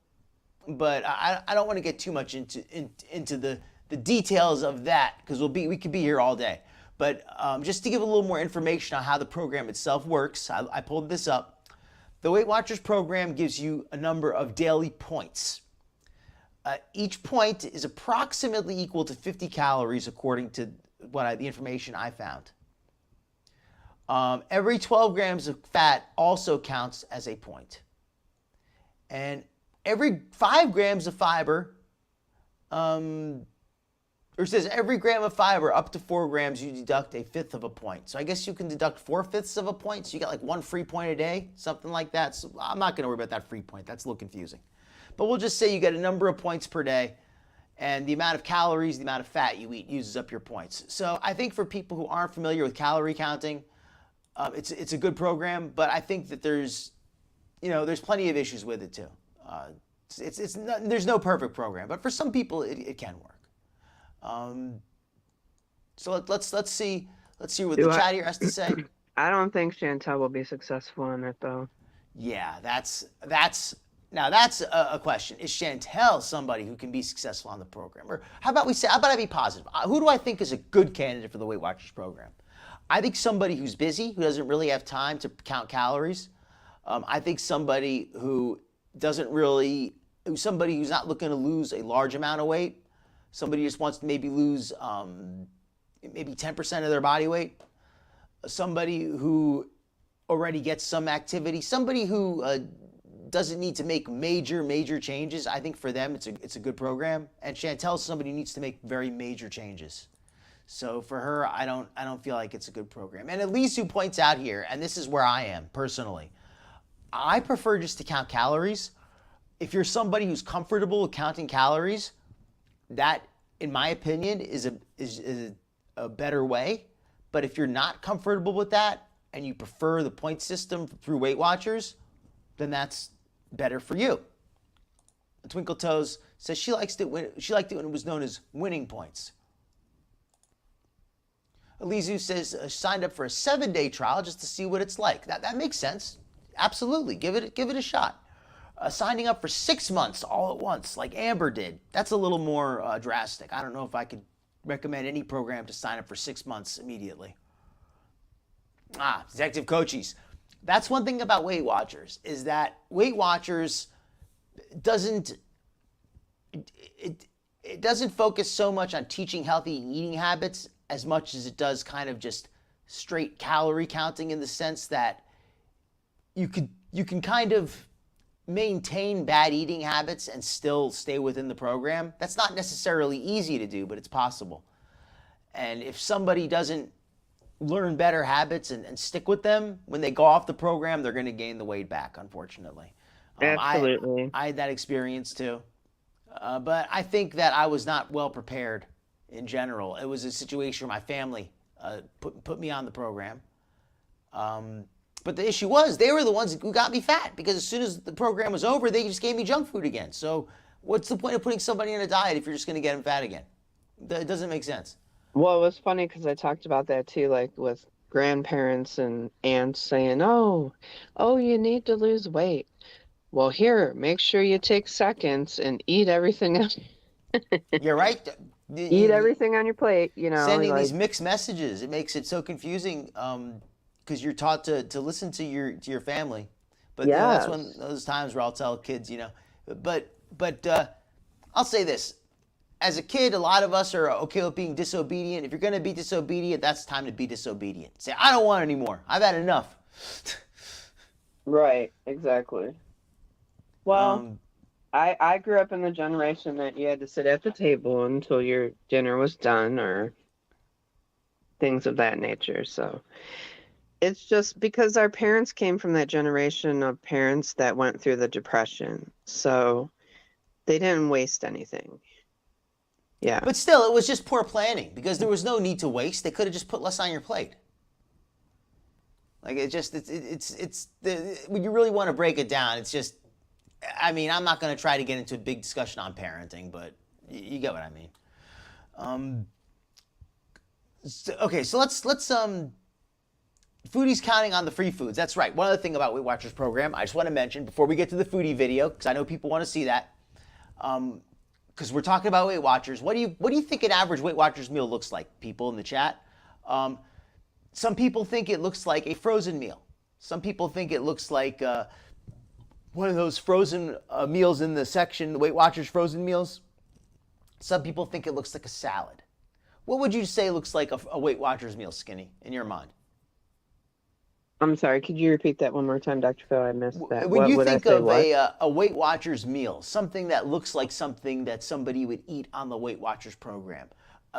but I don't want to get too much into the details of that, because we could be here all day. But just to give a little more information on how the program itself works, I pulled this up. The Weight Watchers program gives you a number of daily points. Each point is approximately equal to 50 calories, according to the information I found. Every 12 grams of fat also counts as a point. And every 5 grams of fiber, or it says every gram of fiber up to 4 grams, you deduct a fifth of a point. So I guess you can deduct 4/5 of a point. So you got like 1 free point a day, something like that. So I'm not going to worry about that free point. That's a little confusing. But we'll just say you get a number of points per day, and the amount of calories, the amount of fat you eat uses up your points. So I think for people who aren't familiar with calorie counting, it's a good program, but I think that there's plenty of issues with it too. There's no perfect program, but for some people it can work. So let's see Let's see what the chat here has to say. I don't think Chantal will be successful in it, though. Yeah, that's a question. Is Chantal somebody who can be successful on the program? Or how about I be positive? Who do I think is a good candidate for the Weight Watchers program? I think somebody who's busy, who doesn't really have time to count calories. I think somebody who somebody who's not looking to lose a large amount of weight. Somebody who just wants to maybe lose maybe 10% of their body weight. Somebody who already gets some activity. Somebody who doesn't need to make major changes. I think for them it's a good program. And Chantel's somebody who needs to make very major changes. So for her, I don't feel like it's a good program. And Elisu points out here, and this is where I am personally, I prefer just to count calories. If you're somebody who's comfortable with counting calories, that, in my opinion, is a better way. But if you're not comfortable with that and you prefer the point system through Weight Watchers, then that's better for you. Twinkle Toes says she liked it when it was known as winning points. Elizu says signed up for a 7-day trial just to see what it's like. That makes sense. Absolutely, give it a shot. Signing up for 6 months all at once, like Amber did, that's a little more drastic. I don't know if I could recommend any program to sign up for 6 months immediately. Detective Coaches. That's one thing about Weight Watchers, is that Weight Watchers doesn't focus so much on teaching healthy eating habits as much as it does kind of just straight calorie counting, in the sense that you can kind of maintain bad eating habits and still stay within the program. That's not necessarily easy to do, but it's possible. And if somebody doesn't learn better habits and stick with them, when they go off the program, they're going to gain the weight back, unfortunately. Absolutely. I had that experience too. But I think that I was not well prepared in general. It was a situation where my family put me on the program. But the issue was, they were the ones who got me fat, because as soon as the program was over, they just gave me junk food again. So what's the point of putting somebody on a diet if you're just going to get them fat again? It doesn't make sense. Well, it was funny because I talked about that too, like with grandparents and aunts saying, oh, you need to lose weight. Well, here, make sure you take seconds and eat everything else. You're right. Eat everything on your plate, Sending these mixed messages, it makes it so confusing. Because you're taught to listen to your family, but that's one those times where I'll tell kids, But I'll say this: as a kid, a lot of us are okay with being disobedient. If you're going to be disobedient, that's time to be disobedient. Say, I don't want any more. I've had enough. Right. Exactly. Well, I grew up in the generation that you had to sit at the table until your dinner was done, or things of that nature. So. It's just because our parents came from that generation of parents that went through the Depression. So they didn't waste anything. Yeah. But still, it was just poor planning, because there was no need to waste. They could have just put less on your plate. Like, when you really want to break it down, it's just, I'm not going to try to get into a big discussion on parenting, but you get what I mean. Okay, so let's Foodie's counting on the free foods. That's right. One other thing about Weight Watchers program, I just want to mention before we get to the Foodie video, because I know people want to see that. Because we're talking about Weight Watchers. What do you think an average Weight Watchers meal looks like, people in the chat? Some people think it looks like a frozen meal. Some people think it looks like one of those frozen meals in the section, Weight Watchers frozen meals. Some people think it looks like a salad. What would you say looks like a Weight Watchers meal, Skinny, in your mind? I'm sorry, could you repeat that one more time, Dr. Phil? I missed that. When you think of a Weight Watchers meal, something that looks like something that somebody would eat on the Weight Watchers program.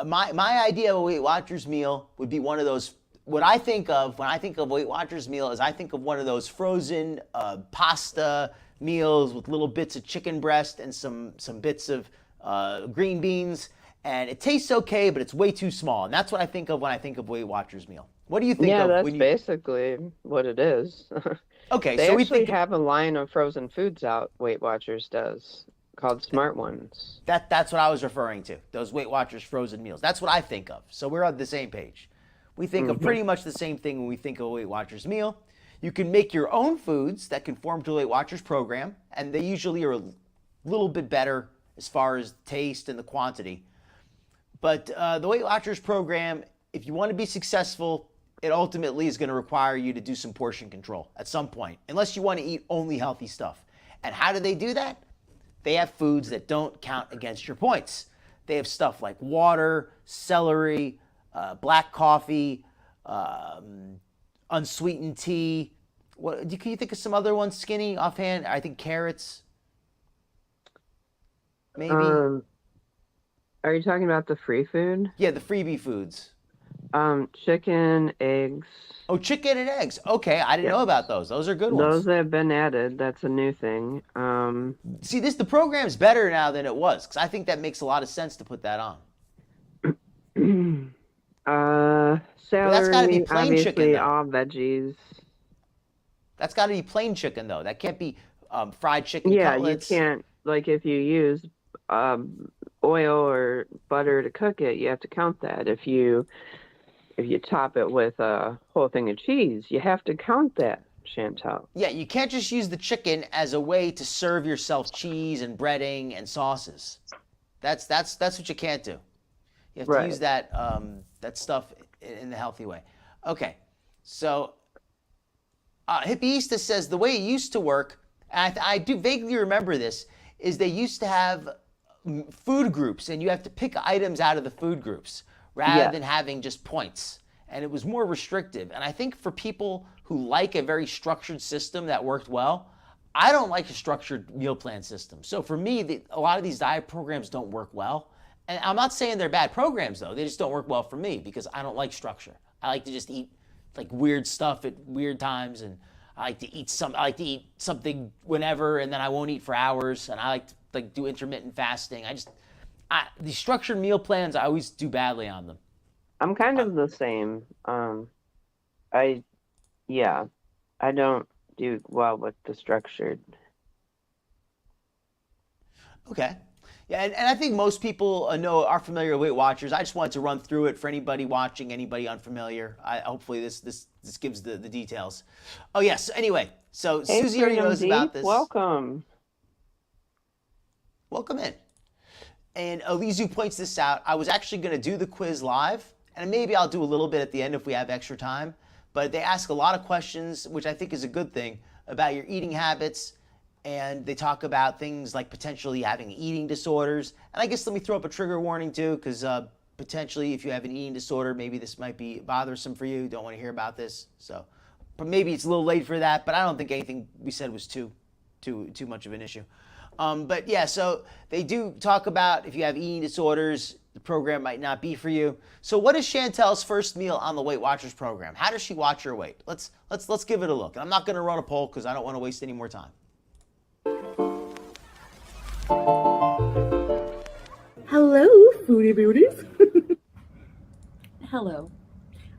My idea of a Weight Watchers meal would be one of those, what I think of when I think of Weight Watchers meal is I think of one of those frozen pasta meals with little bits of chicken breast and some bits of green beans. And it tastes okay, but it's way too small. And that's what I think of when I think of Weight Watchers meal. What do you think of? Yeah, that's basically what it is. Okay, they actually have a line of frozen foods out, Weight Watchers does, called Smart Ones. That's what I was referring to, those Weight Watchers frozen meals. That's what I think of. So we're on the same page. We think of pretty much the same thing when we think of a Weight Watchers meal. You can make your own foods that conform to the Weight Watchers program, and they usually are a little bit better as far as taste and the quantity. But the Weight Watchers program, if you want to be successful, it ultimately is going to require you to do some portion control at some point, unless you want to eat only healthy stuff. And how do they do that? They have foods that don't count against your points. They have stuff like water, celery, black coffee, unsweetened tea. Can you think of some other ones, Skinny, offhand? I think carrots, maybe. Are you talking about the free food? Yeah, the freebie foods. Chicken, eggs. Oh, chicken and eggs. Okay, I didn't know about those. Those are good ones. Those have been added. That's a new thing. See, the program's better now than it was, because I think that makes a lot of sense to put that on. Celery, that's gotta be plain obviously, chicken, though. all veggies. That's got to be plain chicken, though. That can't be fried chicken cutlets. You can't, like, if you use oil or butter to cook it, you have to count that. If you top it with a whole thing of cheese, you have to count that, Chantal. Yeah, you can't just use the chicken as a way to serve yourself cheese and breading and sauces. That's what you can't do. You have to use that stuff in the healthy way. Okay, so Hippieista says the way it used to work, and I do vaguely remember this, is they used to have food groups, and you have to pick items out of the food groups rather than having just points. And it was more restrictive. And I think for people who like a very structured system that worked well, I don't like a structured meal plan system. So for me, a lot of these diet programs don't work well. And I'm not saying they're bad programs, though. They just don't work well for me because I don't like structure. I like to just eat like weird stuff at weird times, and I like to eat something whenever, and then I won't eat for hours. And I like to do intermittent fasting. These structured meal plans, I always do badly on them. I'm kind of the same. I don't do well with the structured. Okay. Yeah, and I think most people are familiar with Weight Watchers. I just wanted to run through it for anybody watching, anybody unfamiliar. Hopefully this gives the details. Oh, yes. Anyway, so Hey, Susie already knows about this. Welcome. Welcome in. And Alizu points this out. I was actually going to do the quiz live, and maybe I'll do a little bit at the end if we have extra time. But they ask a lot of questions, which I think is a good thing, about your eating habits. And they talk about things like potentially having eating disorders. And I guess let me throw up a trigger warning too, because potentially if you have an eating disorder, maybe this might be bothersome for you. Don't want to hear about this. So, but maybe it's a little late for that. But I don't think anything we said was too much of an issue. But yeah, so they do talk about if you have eating disorders, the program might not be for you. So what is Chantal's first meal on the Weight Watchers program? How does she watch her weight? Let's give it a look. And I'm not going to run a poll because I don't want to waste any more time. Hello, foodie beauties. Hello.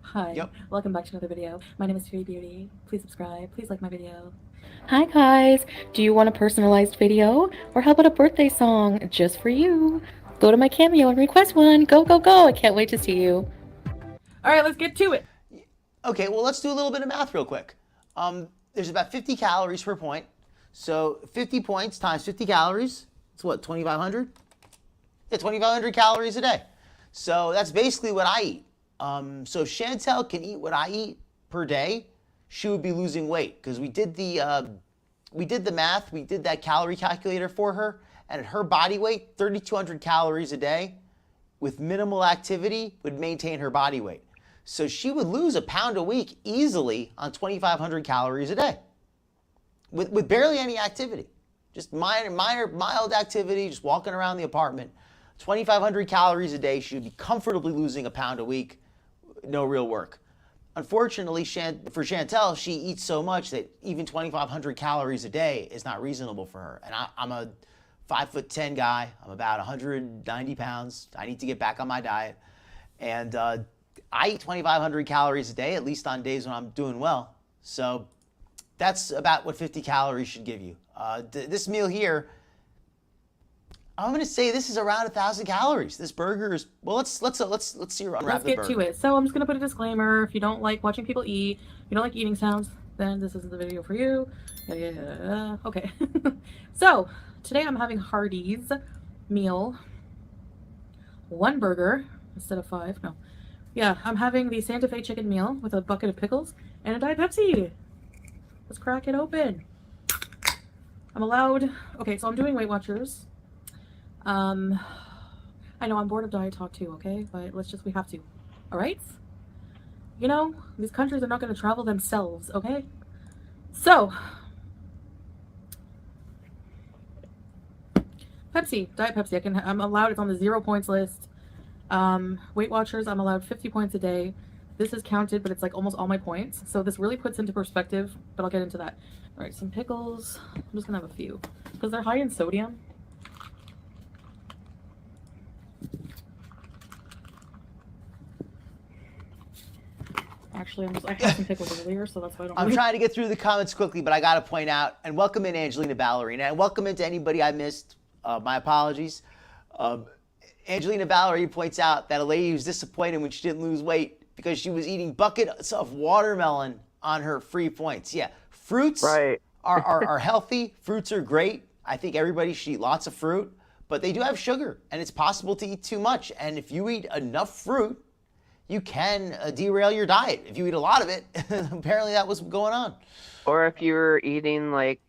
Hi. Yep. Welcome back to another video. My name is Foodie Beauty. Please subscribe. Please like my video. Hi guys. Do you want a personalized video? Or how about a birthday song just for you? Go to my Cameo and request one. Go, go, go. I can't wait to see you. All right, let's get to it. Okay, well, let's do a little bit of math real quick. There's about 50 calories per point. So 50 points times 50 calories, it's what, 2,500? Yeah, 2,500 calories a day. So that's basically what I eat. So if Chantal can eat what I eat per day, she would be losing weight because we did the math, we did that calorie calculator for her, and at her body weight, 3,200 calories a day with minimal activity would maintain her body weight. So she would lose a pound a week easily on 2,500 calories a day with barely any activity. Just mild activity, just walking around the apartment. 2,500 calories a day, she would be comfortably losing a pound a week, no real work. Unfortunately, for Chantal, she eats so much that even 2,500 calories a day is not reasonable for her. And I'm a 5'10" guy. I'm about 190 pounds. I need to get back on my diet. And I eat 2,500 calories a day, at least on days when I'm doing well. So that's about what 50 calories should give you. This meal here, I'm gonna say this is around 1,000 calories. This burger is well. Let's see her unwrap Let's the get burger. to it. So I'm just gonna put a disclaimer. If you don't like watching people eat, if you don't like eating sounds, then this isn't the video for you. Okay. So today I'm having Hardee's meal. 1 burger instead of 5. No. Yeah, I'm having the Santa Fe chicken meal with a bucket of pickles and a Diet Pepsi. Let's crack it open. I'm allowed. Okay, so I'm doing Weight Watchers. I know I'm bored of diet talk too, okay? But we have to. All right? You know, these countries are not going to travel themselves, okay? So, Pepsi, Diet Pepsi. I'm allowed. It's on the 0 points list. Weight Watchers, I'm allowed 50 points a day. This is counted, but it's like almost all my points. So this really puts into perspective, but I'll get into that. All right, some pickles. I'm just gonna have a few because they're high in sodium. Actually, I had some pickles earlier, so that's why I don't. I'm trying to get through the comments quickly, but I got to point out and welcome in Angelina Ballerina and welcome into anybody I missed. My apologies. Angelina Ballerina points out that a lady was disappointed when she didn't lose weight because she was eating buckets of watermelon on her free points. Yeah, fruits are healthy. Fruits are great. I think everybody should eat lots of fruit, but they do have sugar, and it's possible to eat too much. And if you eat enough fruit, you can derail your diet. If you eat a lot of it, apparently that was going on. Or if you were eating like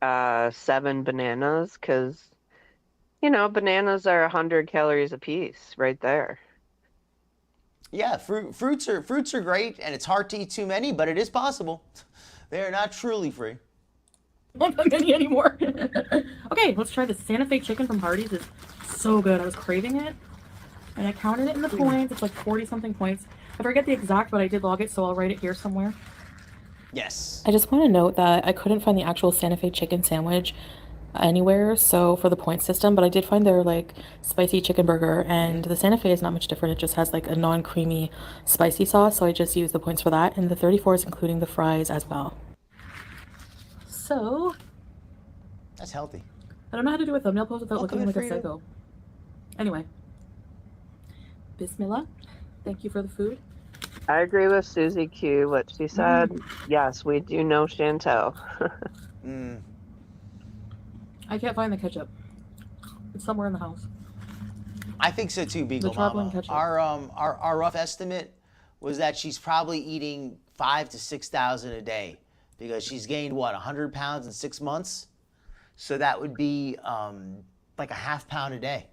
7 bananas, because, you know, bananas are 100 calories a piece right there. Yeah, fruits are great, and it's hard to eat too many, but it is possible. They are not truly free. Not that many anymore. Okay, let's try the Santa Fe chicken from Hardee's. It's so good. I was craving it, and I counted it in the points. It's like 40-something points. I forget the exact, but I did log it, so I'll write it here somewhere. Yes. I just want to note that I couldn't find the actual Santa Fe chicken sandwich anywhere, so for the point system, but I did find their like spicy chicken burger, and the Santa Fe is not much different. It just has like a non-creamy spicy sauce, so I just used the points for that, and the 34 is including the fries as well. So That's healthy. I don't know how to do a thumbnail pose without Welcome looking like a in, Frida. psycho. Anyway, Bismillah. Thank you for the food. I agree with Susie Q. What she said. Yes, we do know Chantal. I can't find the ketchup. It's somewhere in the house. I think so too, Beagle traveling Mama. ketchup. Our rough estimate was that she's probably eating 5,000 to 6,000 a day because she's gained, what, 100 pounds in 6 months? So that would be like a half pound a day.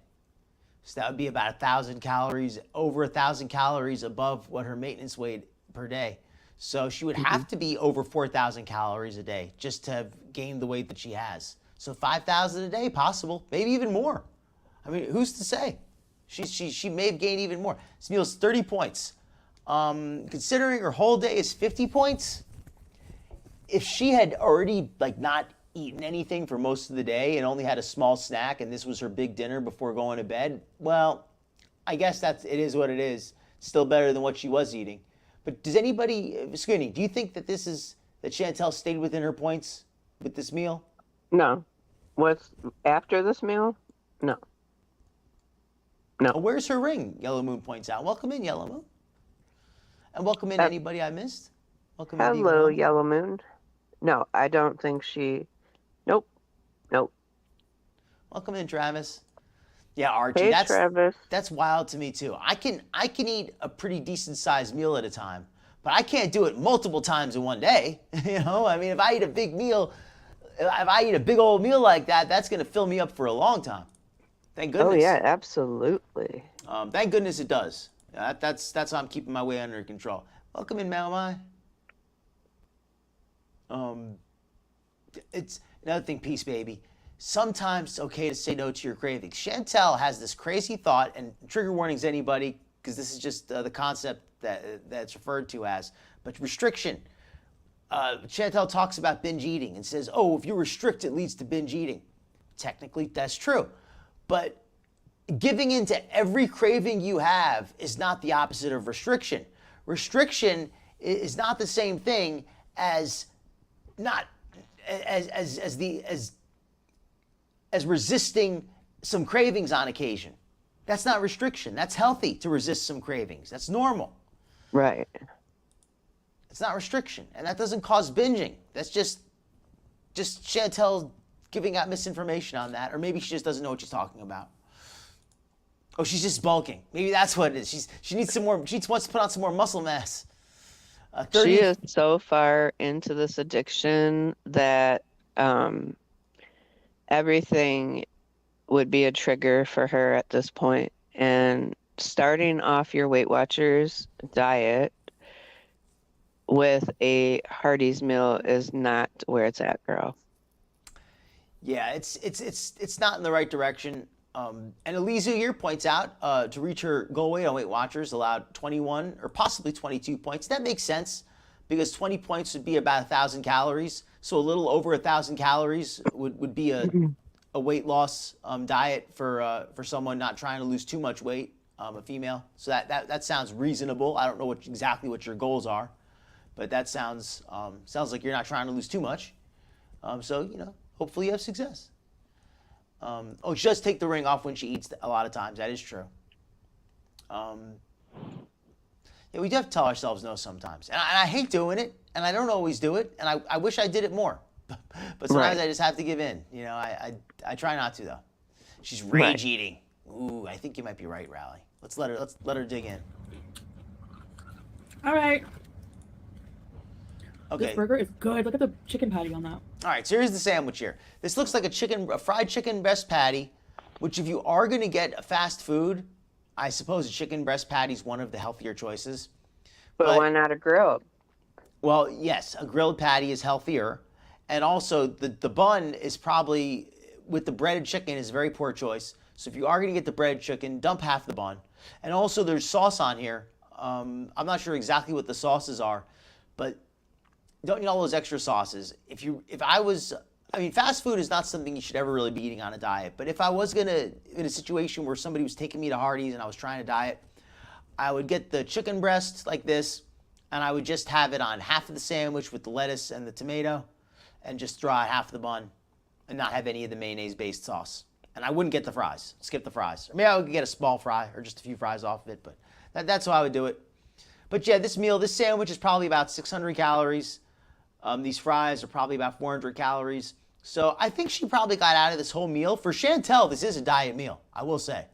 So that would be about 1,000 calories, over 1,000 calories above what her maintenance weight per day. So she would have to be over 4,000 calories a day just to have gained the weight that she has. So 5,000 a day, possible, maybe even more. I mean, who's to say? She may have gained even more. This meal's 30 points. Considering her whole day is 50 points, if she had already like not eaten anything for most of the day and only had a small snack and this was her big dinner before going to bed, well, I guess it is what it is. Still better than what she was eating. But does anybody, Skinny, do you think that that Chantal stayed within her points with this meal? No. After this meal? No. No. Oh, where's her ring? Yellow Moon points out. Welcome in, Yellow Moon. And welcome in anybody I missed. Welcome in. Hello, Yellow Moon. No, I don't think she... Nope. Welcome in, Travis. Yeah, Archie. Hey, Travis. That's wild to me too. I can eat a pretty decent sized meal at a time, but I can't do it multiple times in one day. You know, I mean, if I eat a big old meal like that, that's gonna fill me up for a long time. Thank goodness. Oh yeah, absolutely. Thank goodness it does. That's how I'm keeping my weight under control. Welcome in, Malamai. It's another thing, Peace Baby. Sometimes it's okay to say no to your cravings. Chantal has this crazy thought, and trigger warnings anybody, because this is just the concept that's referred to as, but restriction. Chantal talks about binge eating and says, oh, if you restrict, it leads to binge eating. Technically, that's true. But giving into every craving you have is not the opposite of restriction. Restriction is not the same thing as resisting some cravings on occasion. That's not restriction. That's healthy to resist some cravings. That's normal. Right. It's not restriction, and that doesn't cause binging. That's just Chantal giving out misinformation on that, or maybe she just doesn't know what she's talking about. Oh, she's just bulking. Maybe that's what it is. She needs some more. She wants to put on some more muscle mass. She is so far into this addiction that everything would be a trigger for her at this point. And starting off your Weight Watchers diet with a Hardee's meal is not where it's at, girl. Yeah, it's not in the right direction. And Eliza here points out to reach her goal weight on Weight Watchers allowed 21 or possibly 22 points. That makes sense because 20 points would be about 1,000 calories. So a little over 1,000 calories would be a weight loss diet for someone not trying to lose too much weight, a female. So that sounds reasonable. I don't know exactly what your goals are, but that sounds like you're not trying to lose too much. So hopefully you have success. She does take the ring off when she eats a lot of times. That is true. We do have to tell ourselves no sometimes. And I hate doing it, and I don't always do it, and I wish I did it more. But sometimes I just have to give in. I try not to, though. She's rage eating. Ooh, I think you might be right, Rally. Let's let her dig in. All right. Okay. This burger is good. Look at the chicken patty on that. All right, so here's the sandwich here. This looks like a fried chicken breast patty, which if you are going to get fast food, I suppose a chicken breast patty is one of the healthier choices. But why not a grilled? Well, yes, a grilled patty is healthier. And also the bun is probably, with the breaded chicken, is a very poor choice. So if you are going to get the breaded chicken, dump half the bun. And also there's sauce on here. I'm not sure exactly what the sauces are, but don't need all those extra sauces. Fast food is not something you should ever really be eating on a diet. But if I was in a situation where somebody was taking me to Hardee's and I was trying to diet, I would get the chicken breast like this, and I would just have it on half of the sandwich with the lettuce and the tomato, and just throw out half the bun, and not have any of the mayonnaise-based sauce. And I wouldn't get the fries. Skip the fries. Or maybe I would get a small fry or just a few fries off of it. But that's how I would do it. But yeah, this sandwich is probably about 600 calories. These fries are probably about 400 calories. So I think she probably got out of this whole meal. For Chantal, this is a diet meal, I will say.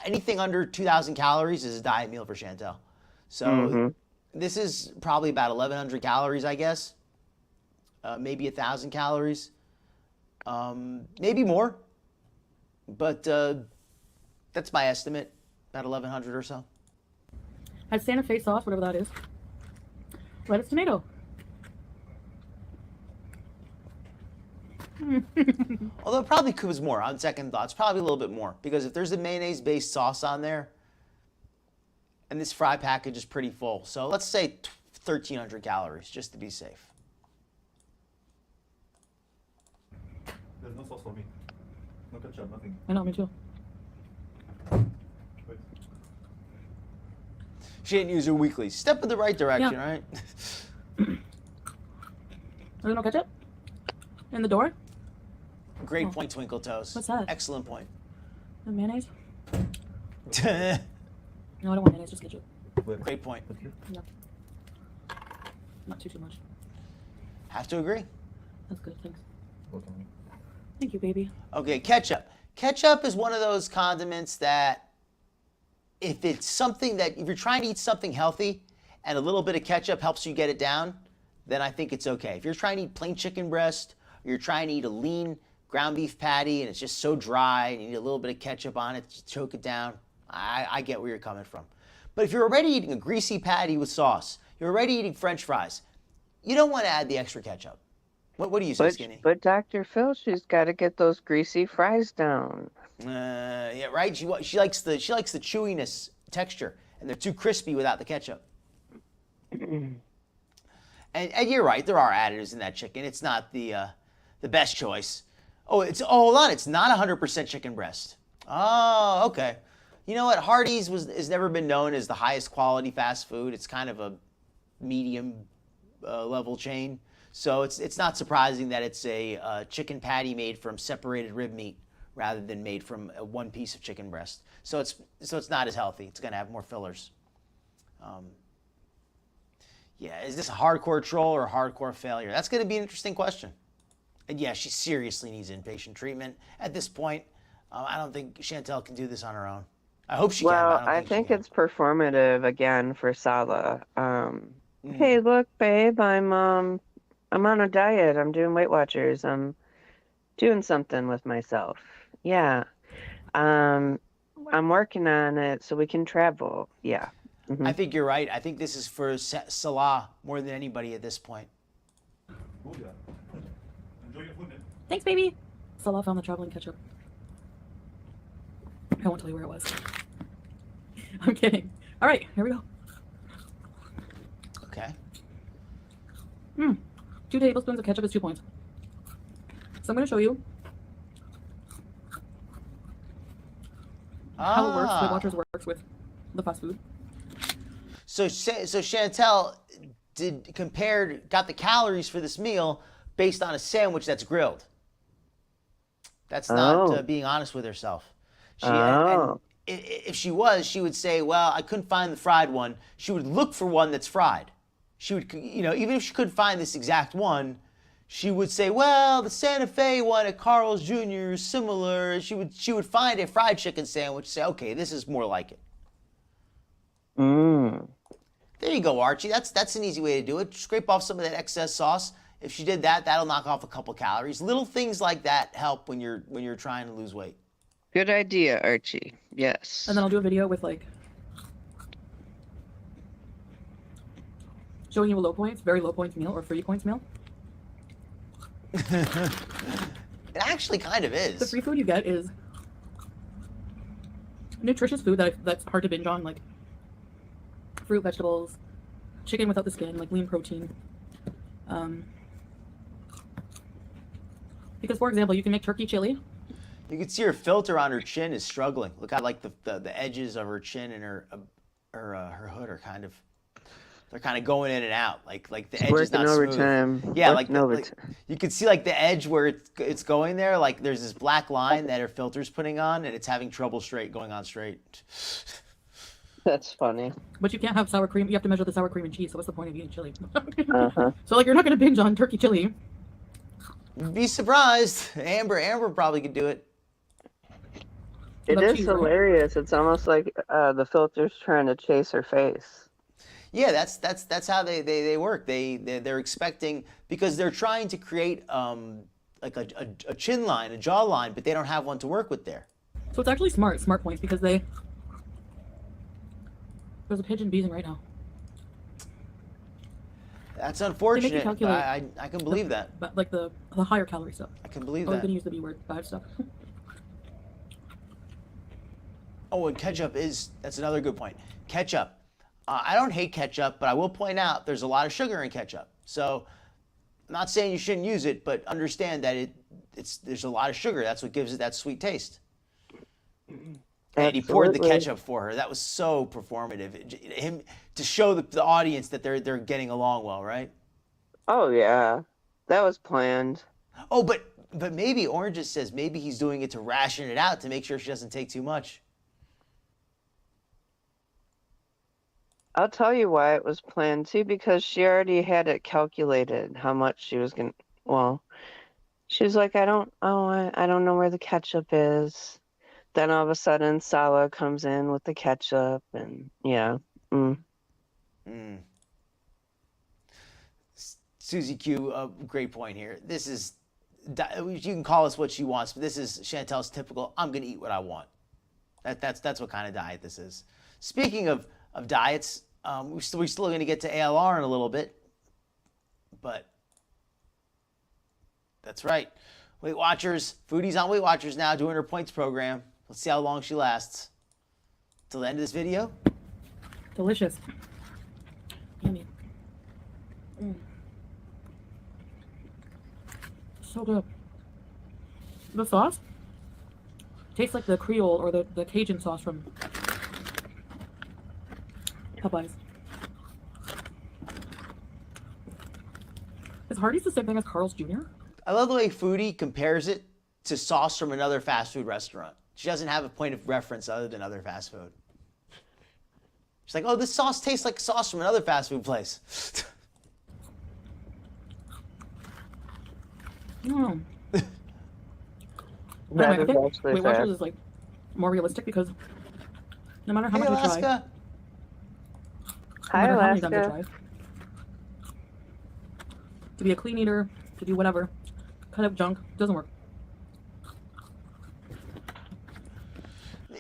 Anything under 2,000 calories is a diet meal for Chantal. So this is probably about 1,100 calories, I guess. Maybe 1,000 calories. Maybe more. But that's my estimate, about 1,100 or so. Has Santa Fe sauce, whatever that is. Lettuce, tomato. Although it probably was more on second thoughts, probably a little bit more, because if there's a mayonnaise-based sauce on there, and this fry package is pretty full, so let's say 1,300 calories just to be safe. There's no sauce for me. No ketchup, nothing. I know, me too. Wait. She didn't use her weekly. Step in the right direction, Yeah. right? Is there no ketchup? In the door? Great point, Twinkle Toes. What's that? Excellent point. The mayonnaise? No, I don't want mayonnaise, just ketchup. Wait. Great point. No. Not too much. Have to agree. That's good, thanks. Okay. Thank you, baby. Okay, ketchup. Ketchup is one of those condiments that if you're trying to eat something healthy and a little bit of ketchup helps you get it down, then I think it's okay. If you're trying to eat plain chicken breast, or you're trying to eat a lean ground beef patty and it's just so dry and you need a little bit of ketchup on it to choke it down, I get where you're coming from. But if you're already eating a greasy patty with sauce, you're already eating French fries, you don't want to add the extra ketchup. What do you say, Skinny? But Dr. Phil, she's got to get those greasy fries down. Yeah, right. She likes the chewiness texture, and they're too crispy without the ketchup. And you're right. There are additives in that chicken. It's not the best choice. Hold on. It's not 100% chicken breast. Oh, okay. You know what? Hardee's has never been known as the highest quality fast food. It's kind of a medium level chain. So it's not surprising that it's a chicken patty made from separated rib meat rather than made from one piece of chicken breast. So it's not as healthy. It's going to have more fillers. Yeah, is this a hardcore troll or a hardcore failure? That's going to be an interesting question. And yeah, she seriously needs inpatient treatment at this point. I don't think Chantal can do this on her own. I hope she can. Well, But I think it's performative again for Sala. Hey, look, babe, I'm on a diet. I'm doing Weight Watchers. I'm doing something with myself. Yeah. I'm working on it so we can travel. Yeah. I think you're right. I think this is for Salah more than anybody at this point. Oh, yeah. Enjoy your food, man. Thanks, baby. Salah found the traveling ketchup. I won't tell you where it was. I'm kidding. All right, here we go. Okay. 2 tablespoons of ketchup is 2 points. So I'm going to show you how it works. Weight Watchers works with the fast food. So Chantal got the calories for this meal based on a sandwich that's grilled. That's not being honest with herself. And if she was, she would say, well, I couldn't find the fried one. She would look for one that's fried. She would, even if she couldn't find this exact one, she would say, well, the Santa Fe one at Carl's Jr. is similar. She would find a fried chicken sandwich, say, okay, this is more like it. There you go, Archie. That's an easy way to do it. Scrape off some of that excess sauce. If she did that, that'll knock off a couple calories. Little things like that help when you're trying to lose weight. Good idea, Archie. Yes. And then I'll do a video with like showing you a low points, very low points meal or 3 points meal. It actually kind of is. The free food you get is nutritious food that's hard to binge on, like fruit, vegetables, chicken without the skin, like lean protein. Because, for example, you can make turkey chili. You can see her filter on her chin is struggling. Look how like the edges of her chin and her hood are kind of going in and out. Like the edge is not smooth. Overtime. Yeah, like you can see like the edge where it's going there. Like there's this black line that her filter's putting on, and it's having trouble going on straight. That's funny. But you can't have sour cream. You have to measure the sour cream and cheese. So what's the point of eating chili? So like you're not going to binge on turkey chili. Be surprised. Amber probably could do it. It is hilarious. It's almost like the filter's trying to chase her face. Yeah, that's how they work. They're expecting, because they're trying to create like a chin line, a jaw line, but they don't have one to work with there. So it's actually smart points, because there's a pigeon beezing right now. That's unfortunate. I can believe that. But like the higher calorie stuff. I can believe that. I was that. gonna use the B word, bad stuff. Oh, and ketchup that's another good point. Ketchup. I don't hate ketchup, but I will point out there's a lot of sugar in ketchup. So I'm not saying you shouldn't use it, but understand that there's a lot of sugar. That's what gives it that sweet taste. And he poured the ketchup for her. That was so performative. Him to show the audience that they're getting along well, right? Oh yeah, that was planned. Oh, but maybe Orange says maybe he's doing it to ration it out to make sure she doesn't take too much. I'll tell you why it was planned too, because she already had it calculated how much she was gonna. Well, she was like, I don't know where the ketchup is. Then all of a sudden, Sala comes in with the ketchup, and yeah. Susie Q, great point here. This is, you can call us what she wants, but this is Chantal's typical, I'm going to eat what I want. That's what kind of diet this is. Speaking of diets, we're still going to get to ALR in a little bit, but that's right. Weight Watchers, Foodie's on Weight Watchers now, doing her points program. Let's see how long she lasts. Till the end of this video. Delicious. Yummy. So good. The sauce tastes like the Creole or the Cajun sauce from Popeyes. Is Hardee's the same thing as Carl's Jr.? I love the way Foodie compares it to sauce from another fast food restaurant. She doesn't have a point of reference other than other fast food. She's like, oh, this sauce tastes like sauce from another fast food place. Mm. That I is think actually Weight fair. Watchers is like more realistic because no matter how Hey, much we try, Alaska. no Hi, matter how many times we Alaska. try, to be a clean eater, to do whatever, cut up junk, doesn't work.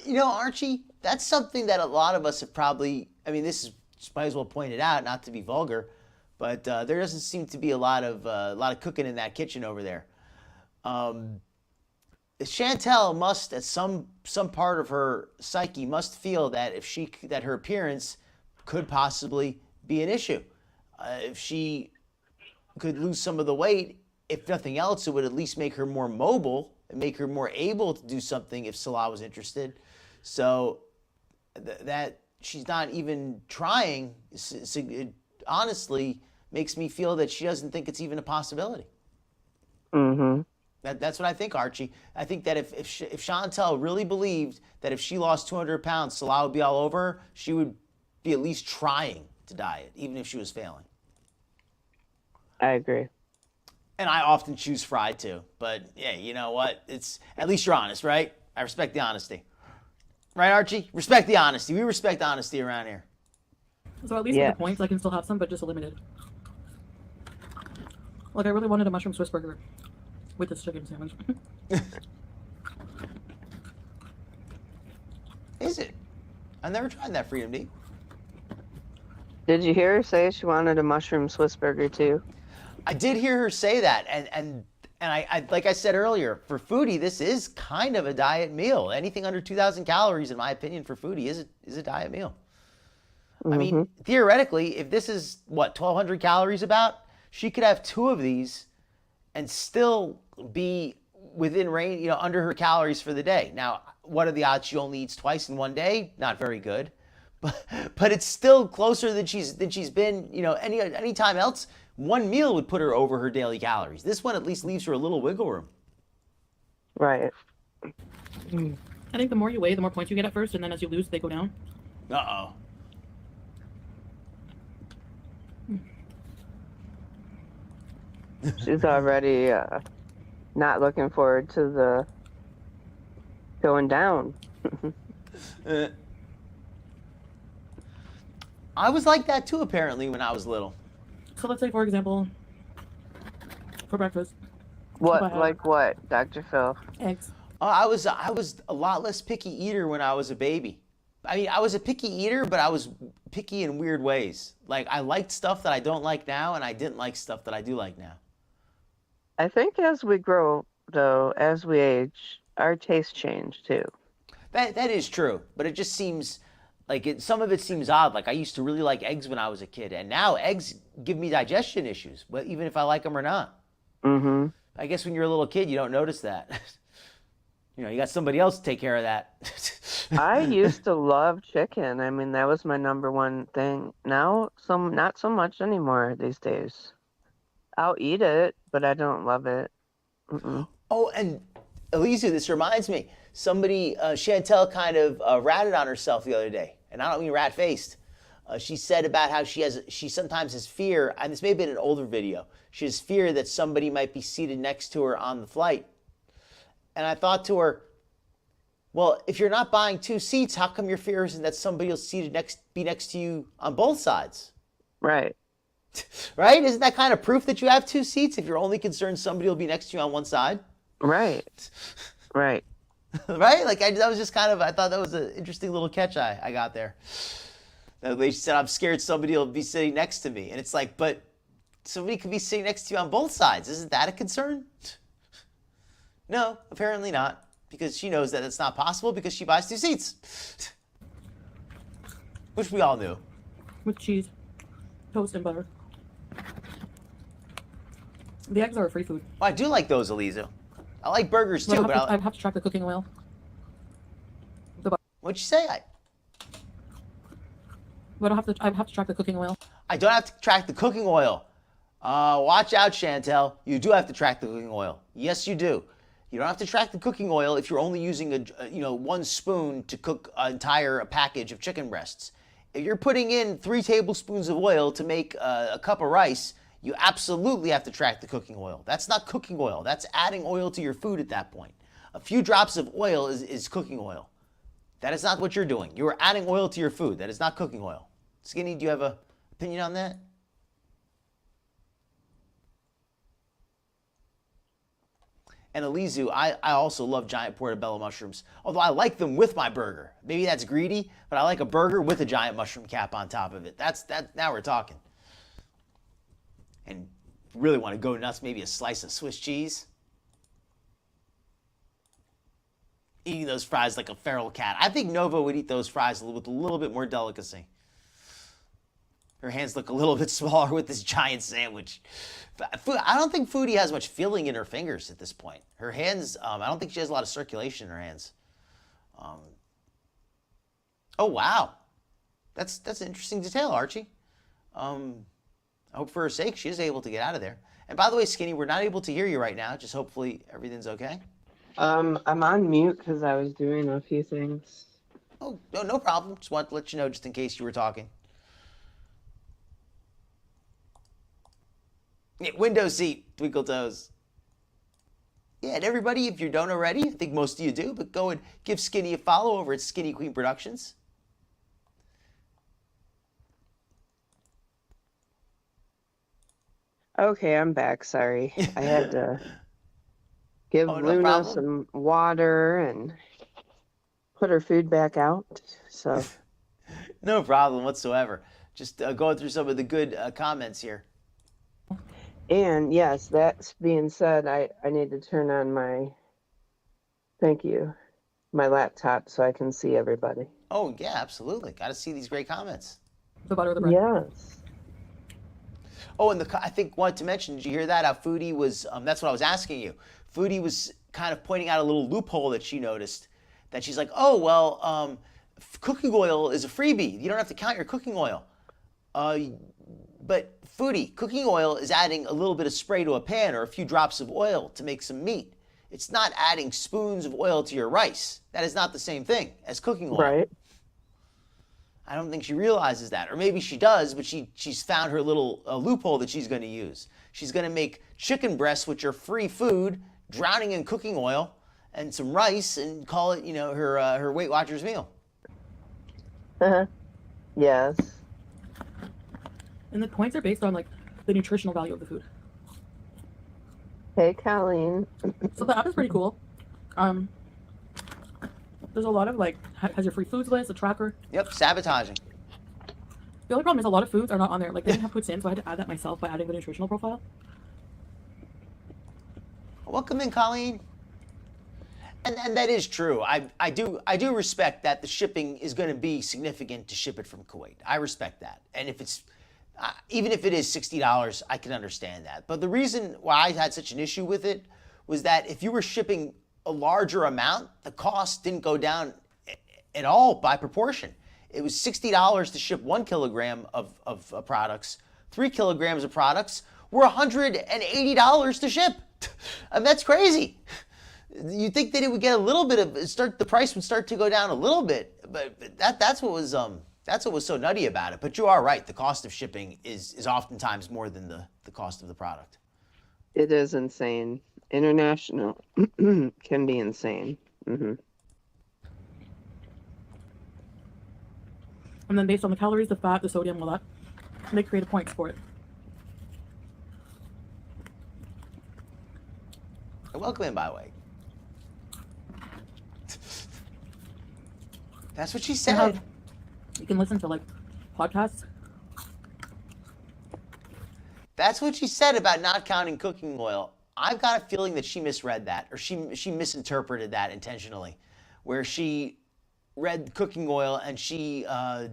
You know, Archie, that's something that a lot of us have probably, I mean, this is, might as well point it out, not to be vulgar, but there doesn't seem to be a lot of cooking in that kitchen over there. Chantal must, at some part of her psyche, must feel that that her appearance could possibly be an issue. If she could lose some of the weight, if nothing else, it would at least make her more mobile and make her more able to do something if Salah was interested. So that she's not even trying, it honestly makes me feel that she doesn't think it's even a possibility. Mm-hmm. That's what I think, Archie. I think that if Chantal really believed that if she lost 200 pounds, Salah would be all over her, she would be at least trying to diet, even if she was failing. I agree. And I often choose fried too. But yeah, you know what? It's at least you're honest, right? I respect the honesty. Right, Archie? Respect the honesty. We respect honesty around here. So at least Yeah. at the points I can still have some, but just limited. Like I really wanted a mushroom Swiss burger with this chicken sandwich. Is it? I've never tried that, Freedom D. Did you hear her say she wanted a mushroom Swiss burger too? I did hear her say that, and I like I said earlier, for Foodie, this is kind of a diet meal. Anything under 2,000 calories, in my opinion, for Foodie is a diet meal. I mean, theoretically, if this is what 1,200 calories about, she could have 2 of these and still be within range, under her calories for the day. Now, what are the odds she only eats twice in one day? Not very good, but it's still closer than she's been, any time else. One meal would put her over her daily calories. This one at least leaves her a little wiggle room. Right. I think the more you weigh, the more points you get at first, and then as you lose, they go down. Uh-oh. She's already not looking forward to the going down. I was like that too, apparently, when I was little. So let's say, for example, for breakfast, What, like what, Dr. Phil? eggs. I was a lot less picky eater when I was a baby. I mean, I was a picky eater, but I was picky in weird ways. Like, I liked stuff that I don't like now, and I didn't like stuff that I do like now. I think as we grow, though, as we age, our tastes change too. That is true, but it just seems like some of it seems odd. Like, I used to really like eggs when I was a kid, and now eggs give me digestion issues, but even if I like them or not. Mm-hmm. I guess when you're a little kid, you don't notice that. You got somebody else to take care of that. I used to love chicken. I mean, that was my number one thing. Now, not so much anymore these days. I'll eat it, but I don't love it. Mm-mm. Oh, and Elisa, this reminds me. Somebody, Chantal, kind of ratted on herself the other day, and I don't mean rat-faced. She said about how she sometimes has fear, and this may have been an older video. She has fear that somebody might be seated next to her on the flight. And I thought to her, well, if you're not buying 2 seats, how come your fear isn't that somebody will be next to you on both sides? Right. Right? Isn't that kind of proof that you have 2 seats if you're only concerned somebody will be next to you on one side? Right. Right. Right? Like, that was just kind of, I thought that was an interesting little catch I got there. The lady said, I'm scared somebody will be sitting next to me. And it's like, but somebody could be sitting next to you on both sides. Isn't that a concern? No, apparently not. Because she knows that it's not possible because she buys 2 seats. Which we all knew. With cheese, toast, and butter. The eggs are a free food. Oh, I do like those, Eliza. I like burgers too, but I have to track the cooking oil. What'd you say? But I have to track the cooking oil. I don't have to track the cooking oil. Watch out, Chantal. You do have to track the cooking oil. Yes, you do. You don't have to track the cooking oil if you're only using a 1 spoon to cook an entire package of chicken breasts. If you're putting in 3 tablespoons of oil to make a cup of rice, you absolutely have to track the cooking oil. That's not cooking oil. That's adding oil to your food at that point. A few drops of oil is cooking oil. That is not what you're doing. You are adding oil to your food. That is not cooking oil. Skinny, do you have an opinion on that? And Alizu, I also love giant portobello mushrooms, although I like them with my burger. Maybe that's greedy, but I like a burger with a giant mushroom cap on top of it. Now we're talking. And if you really want to go nuts, maybe a slice of Swiss cheese. Eating those fries like a feral cat. I think Nova would eat those fries with a little bit more delicacy. Her hands look a little bit smaller with this giant sandwich. I don't think Foodie has much feeling in her fingers at this point. Her hands, I don't think she has a lot of circulation in her hands. Oh, wow. That's an interesting detail, Archie. I hope for her sake she is able to get out of there. And by the way, Skinny, we're not able to hear you right now. Just hopefully everything's okay. I'm on mute because I was doing a few things. Oh, no problem. Just wanted to let you know just in case you were talking. Yeah, window seat, Twinkle Toes. Yeah, and everybody, if you don't already, I think most of you do, but go and give Skinny a follow over at Skinny Queen Productions. Okay, I'm back. Sorry. I had to give Luna problem. some water and put her food back out. So No problem whatsoever. Just going through some of the good comments here. And yes, that being said, I need to turn on my laptop so I can see everybody. Oh, yeah, absolutely. Got to see these great comments. The butter of the bread. Yes. Oh, and I think wanted to mention, did you hear that? How Foodie was, that's what I was asking you. Foodie was kind of pointing out a little loophole that she noticed. That she's like, oh, well, cooking oil is a freebie. You don't have to count your cooking oil. But Foodie, cooking oil is adding a little bit of spray to a pan or a few drops of oil to make some meat. It's not adding spoons of oil to your rice. That is not the same thing as cooking oil. Right. I don't think she realizes that. Or maybe she does, but she's found her little loophole that she's going to use. She's going to make chicken breasts, which are free food, drowning in cooking oil, and some rice, and call it, her Weight Watchers meal. Yes. And the points are based on like the nutritional value of the food. Hey, Colleen. So the app is pretty cool. There's a lot of like has your free foods list, a tracker. Yep, sabotaging. The only problem is a lot of foods are not on there. Like they didn't have puts in, so I had to add that myself by adding the nutritional profile. Welcome in, Colleen. And that is true. I do respect that the shipping is going to be significant to ship it from Kuwait. I respect that. And if it's even if it is $60, I can understand that. But the reason why I had such an issue with it was that if you were shipping a larger amount, the cost didn't go down at all by proportion. It was $60 to ship 1 kilogram of products. 3 kilograms of products were $180 to ship. And that's crazy. You'd think that it would get a little bit of the price would start to go down a little bit, but that's what was so nutty about it. But you are right. The cost of shipping is oftentimes more than the cost of the product. It is insane. International can be insane. Mm-hmm. And then based on the calories, the fat, the sodium, all that, they create points for it. Welcome in, by the way. That's what she said. You can listen to like podcasts. That's what she said about not counting cooking oil. I've got a feeling that she misread that, or she misinterpreted that intentionally, where she read cooking oil and she, the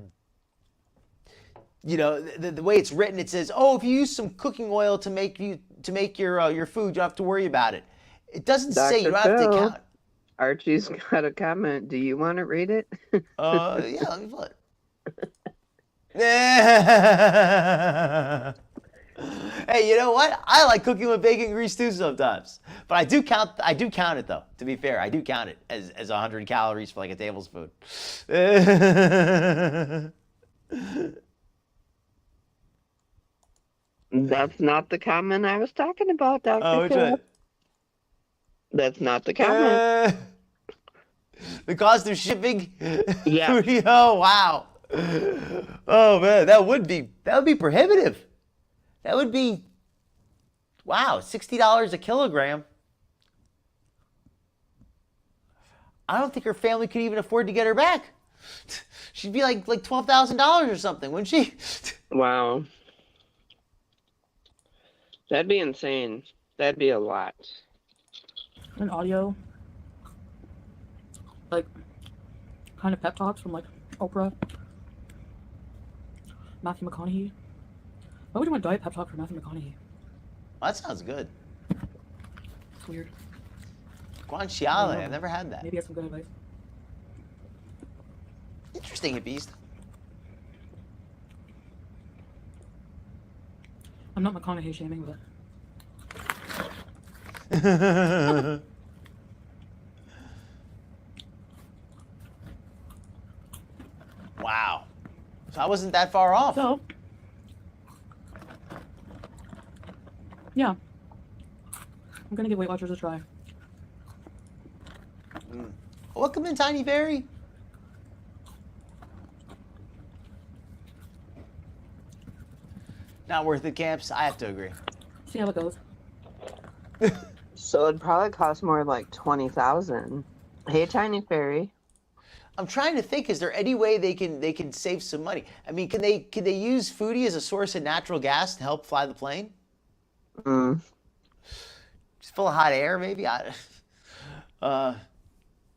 way it's written, it says, "Oh, if you use some cooking oil to make your food, you don't have to worry about it." It doesn't say you don't have to count. Archie's got a comment. Do you want to read it? Yeah, let me flip. Hey, you know what? I like cooking with bacon grease too sometimes. But I do count it though. To be fair, I do count it as 100 calories for like a tablespoon. That's not the comment I was talking about, Dr. Oh, which Phil. one? That's not the comment. The cost of shipping. Yeah. Foodie. Oh wow. Oh man, that would be prohibitive. That would be, wow, $60 a kilogram. I don't think her family could even afford to get her back. She'd be like $12,000 or something, wouldn't she? Wow. That'd be insane. That'd be a lot. An audio, like, kind of pep talks from, like, Oprah, Matthew McConaughey. Why would you want a diet pep talk from Matthew McConaughey? Well, that sounds good. It's weird. Guanciale, I've never had that. Maybe that's some good advice. Interesting, hippies. I'm not McConaughey shaming, but Wow. So I wasn't that far off. so yeah, I'm gonna give Weight Watchers a try. Welcome in, Tiny Fairy. Not worth it, Camps. I have to agree. See how it goes. So it'd probably cost more like 20,000. Hey, Tiny Fairy. I'm trying to think, is there any way they can save some money? I mean, can they use Foodie as a source of natural gas to help fly the plane? Just full of hot air, maybe?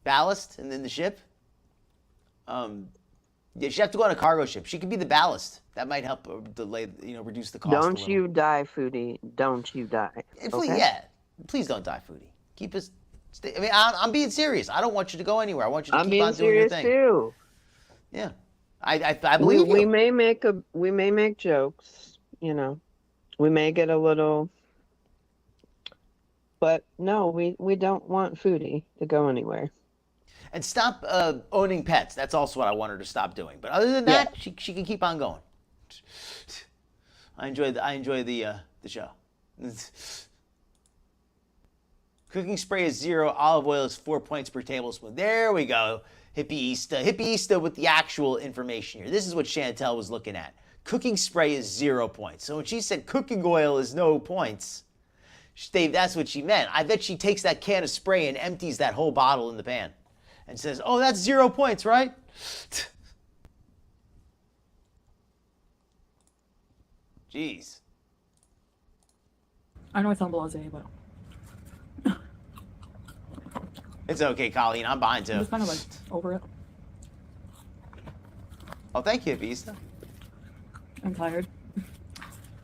Ballast and then the ship? Yeah, she'd have to go on a cargo ship. She could be the ballast. That might help delay, reduce the cost. Don't you die, Foodie. Don't you die. Please, Okay? yeah. Please don't die, Foodie. Keep us. I mean, I'm being serious. I don't want you to go anywhere. I want you to keep on doing your thing. I'm being serious too. Yeah, I believe you. We may make jokes, we may get a little, but no, we don't want Foodie to go anywhere. And stop owning pets. That's also what I want her to stop doing. But other than that, she can keep on going. I enjoy the show. Cooking spray is 0. Olive oil is 4 points per tablespoon. There we go. Hippieista with the actual information here. This is what Chantal was looking at. Cooking spray is 0 points. So when she said cooking oil is no points, that's what she meant. I bet she takes that can of spray and empties that whole bottle in the pan and says, oh, that's 0 points, right? Jeez. I know I sound blasé, but It's okay, Colleen. I'm behind too. I'm just kind of like over it. Oh, thank you, Vista. I'm tired.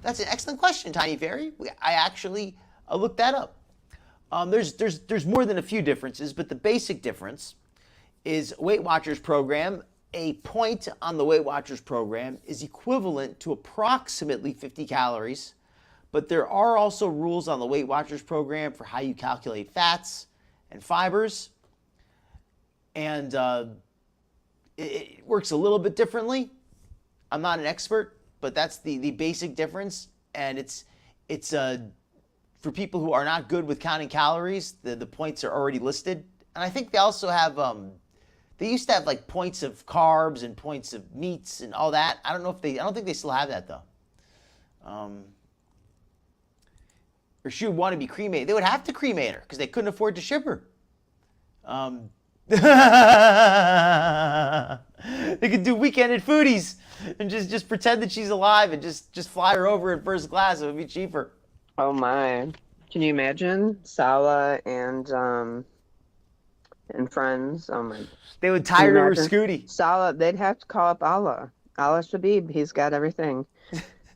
That's an excellent question, Tiny Fairy. I actually looked that up. There's more than a few differences, but the basic difference is Weight Watchers program. A point on the Weight Watchers program is equivalent to approximately 50 calories, but there are also rules on the Weight Watchers program for how you calculate fats and fibers, and it works a little bit differently. I'm not an expert, but that's the basic difference, and it's for people who are not good with counting calories. The points are already listed, and I think they also have they used to have like points of carbs and points of meats and all that. I don't think they still have that though. Or she would want to be cremated. They would have to cremate her because they couldn't afford to ship her. They could do weekend at Foodies and just pretend that she's alive and just fly her over in first class. It would be cheaper. Oh my! Can you imagine Sala and friends? Oh my! They would tie her to her scooty. Sala, they'd have to call up Allah Shabib. He's got everything.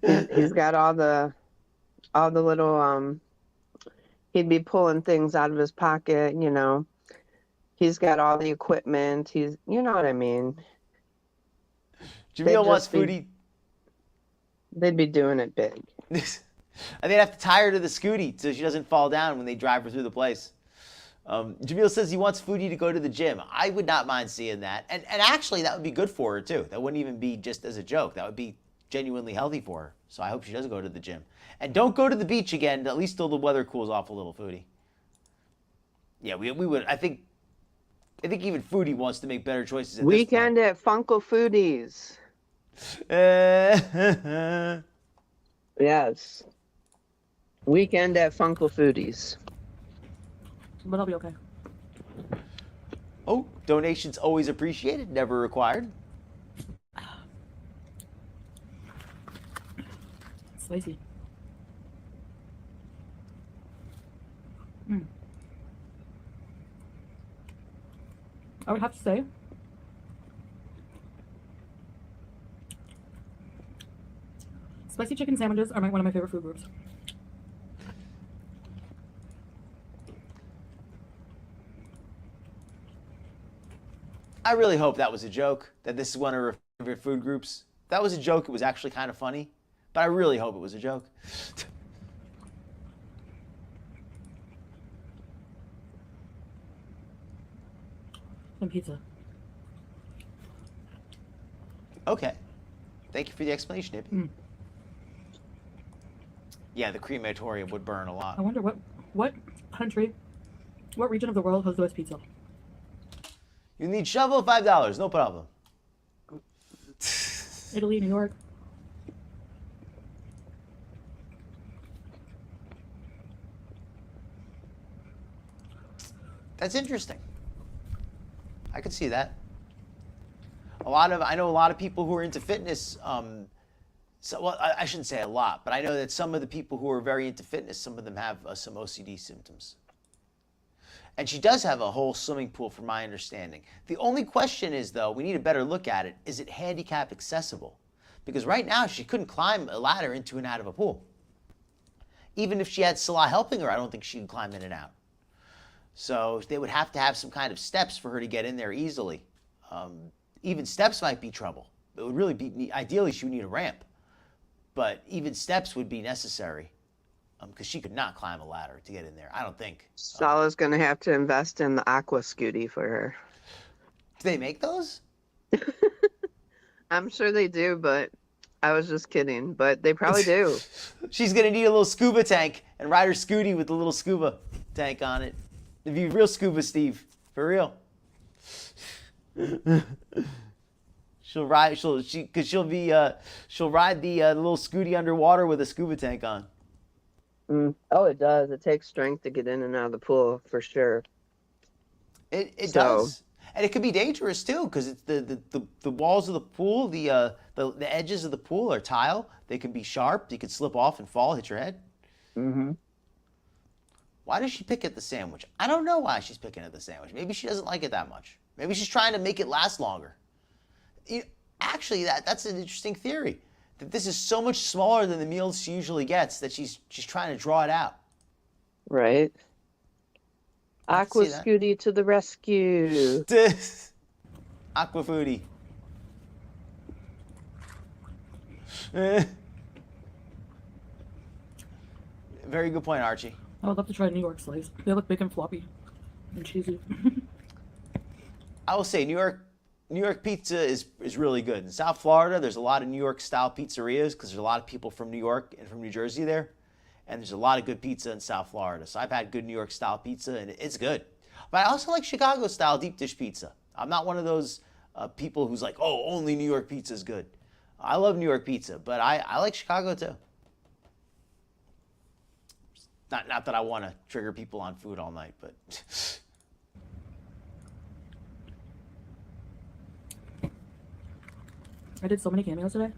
He's got all the little he'd be pulling things out of his pocket, He's got all the equipment. You know what I mean. Jamil wants Foodie. They'd be doing it big. And they'd have to tie her to the scooty so she doesn't fall down when they drive her through the place. Jamil says he wants Foodie to go to the gym. I would not mind seeing that. And actually, that would be good for her, too. That wouldn't even be just as a joke. That would be genuinely healthy for her. So I hope she does go to the gym. And don't go to the beach again, at least till the weather cools off a little, Foodie. Yeah, we would. I think even Foodie wants to make better choices at Weekend at Funko Foodies. Yes. Weekend at Funko Foodies. But I'll be okay. Oh, donations always appreciated, never required. Spicy. I would have to say spicy chicken sandwiches are one of my favorite food groups. I really hope that was a joke, that this is one of her favorite food groups. If that was a joke, it was actually kind of funny, but I really hope it was a joke. And pizza. Okay. Thank you for the explanation, Nippy. Yeah, the crematorium would burn a lot. I wonder what country, what region of the world has the best pizza? You need shovel, $5, no problem. Italy, New York. That's interesting. I could see that. I know a lot of people who are into fitness. Well, I shouldn't say a lot, but I know that some of the people who are very into fitness, some of them have some OCD symptoms. And she does have a whole swimming pool, from my understanding. The only question is, though, we need a better look at it. Is it handicap accessible? Because right now, she couldn't climb a ladder into and out of a pool. Even if she had Salah helping her, I don't think she could climb in and out. So they would have to have some kind of steps for her to get in there easily. Even steps might be trouble. It would really be, ideally, she would need a ramp. But even steps would be necessary. Because she could not climb a ladder to get in there, I don't think. Salah's going to have to invest in the Aqua Scooty for her. Do they make those? I'm sure they do, but I was just kidding. But they probably do. She's going to need a little scuba tank and ride her scooty with the little scuba tank on it. It'd be real scuba, Steve. For real. She'll ride the little scooty underwater with a scuba tank on. Oh, it does. It takes strength to get in and out of the pool, for sure. It does. And it could be dangerous, too, because it's the walls of the pool, the edges of the pool are tile. They can be sharp. You could slip off and fall, hit your head. Mm-hmm. Why does she pick at the sandwich? I don't know why she's picking at the sandwich. Maybe she doesn't like it that much. Maybe she's trying to make it last longer. Actually, that's an interesting theory. That this is so much smaller than the meals she usually gets that she's trying to draw it out. Right. Aqua Scooty to the rescue. Aqua Foodie. Very good point, Archie. I would love to try New York slice. They look big and floppy and cheesy. I will say New York pizza is really good. In South Florida, there's a lot of New York style pizzerias because there's a lot of people from New York and from New Jersey there. And there's a lot of good pizza in South Florida. So I've had good New York style pizza and it's good. But I also like Chicago style deep dish pizza. I'm not one of those people who's like, oh, only New York pizza is good. I love New York pizza, but I like Chicago too. Not that I want to trigger people on food all night, but... I did so many cameos today.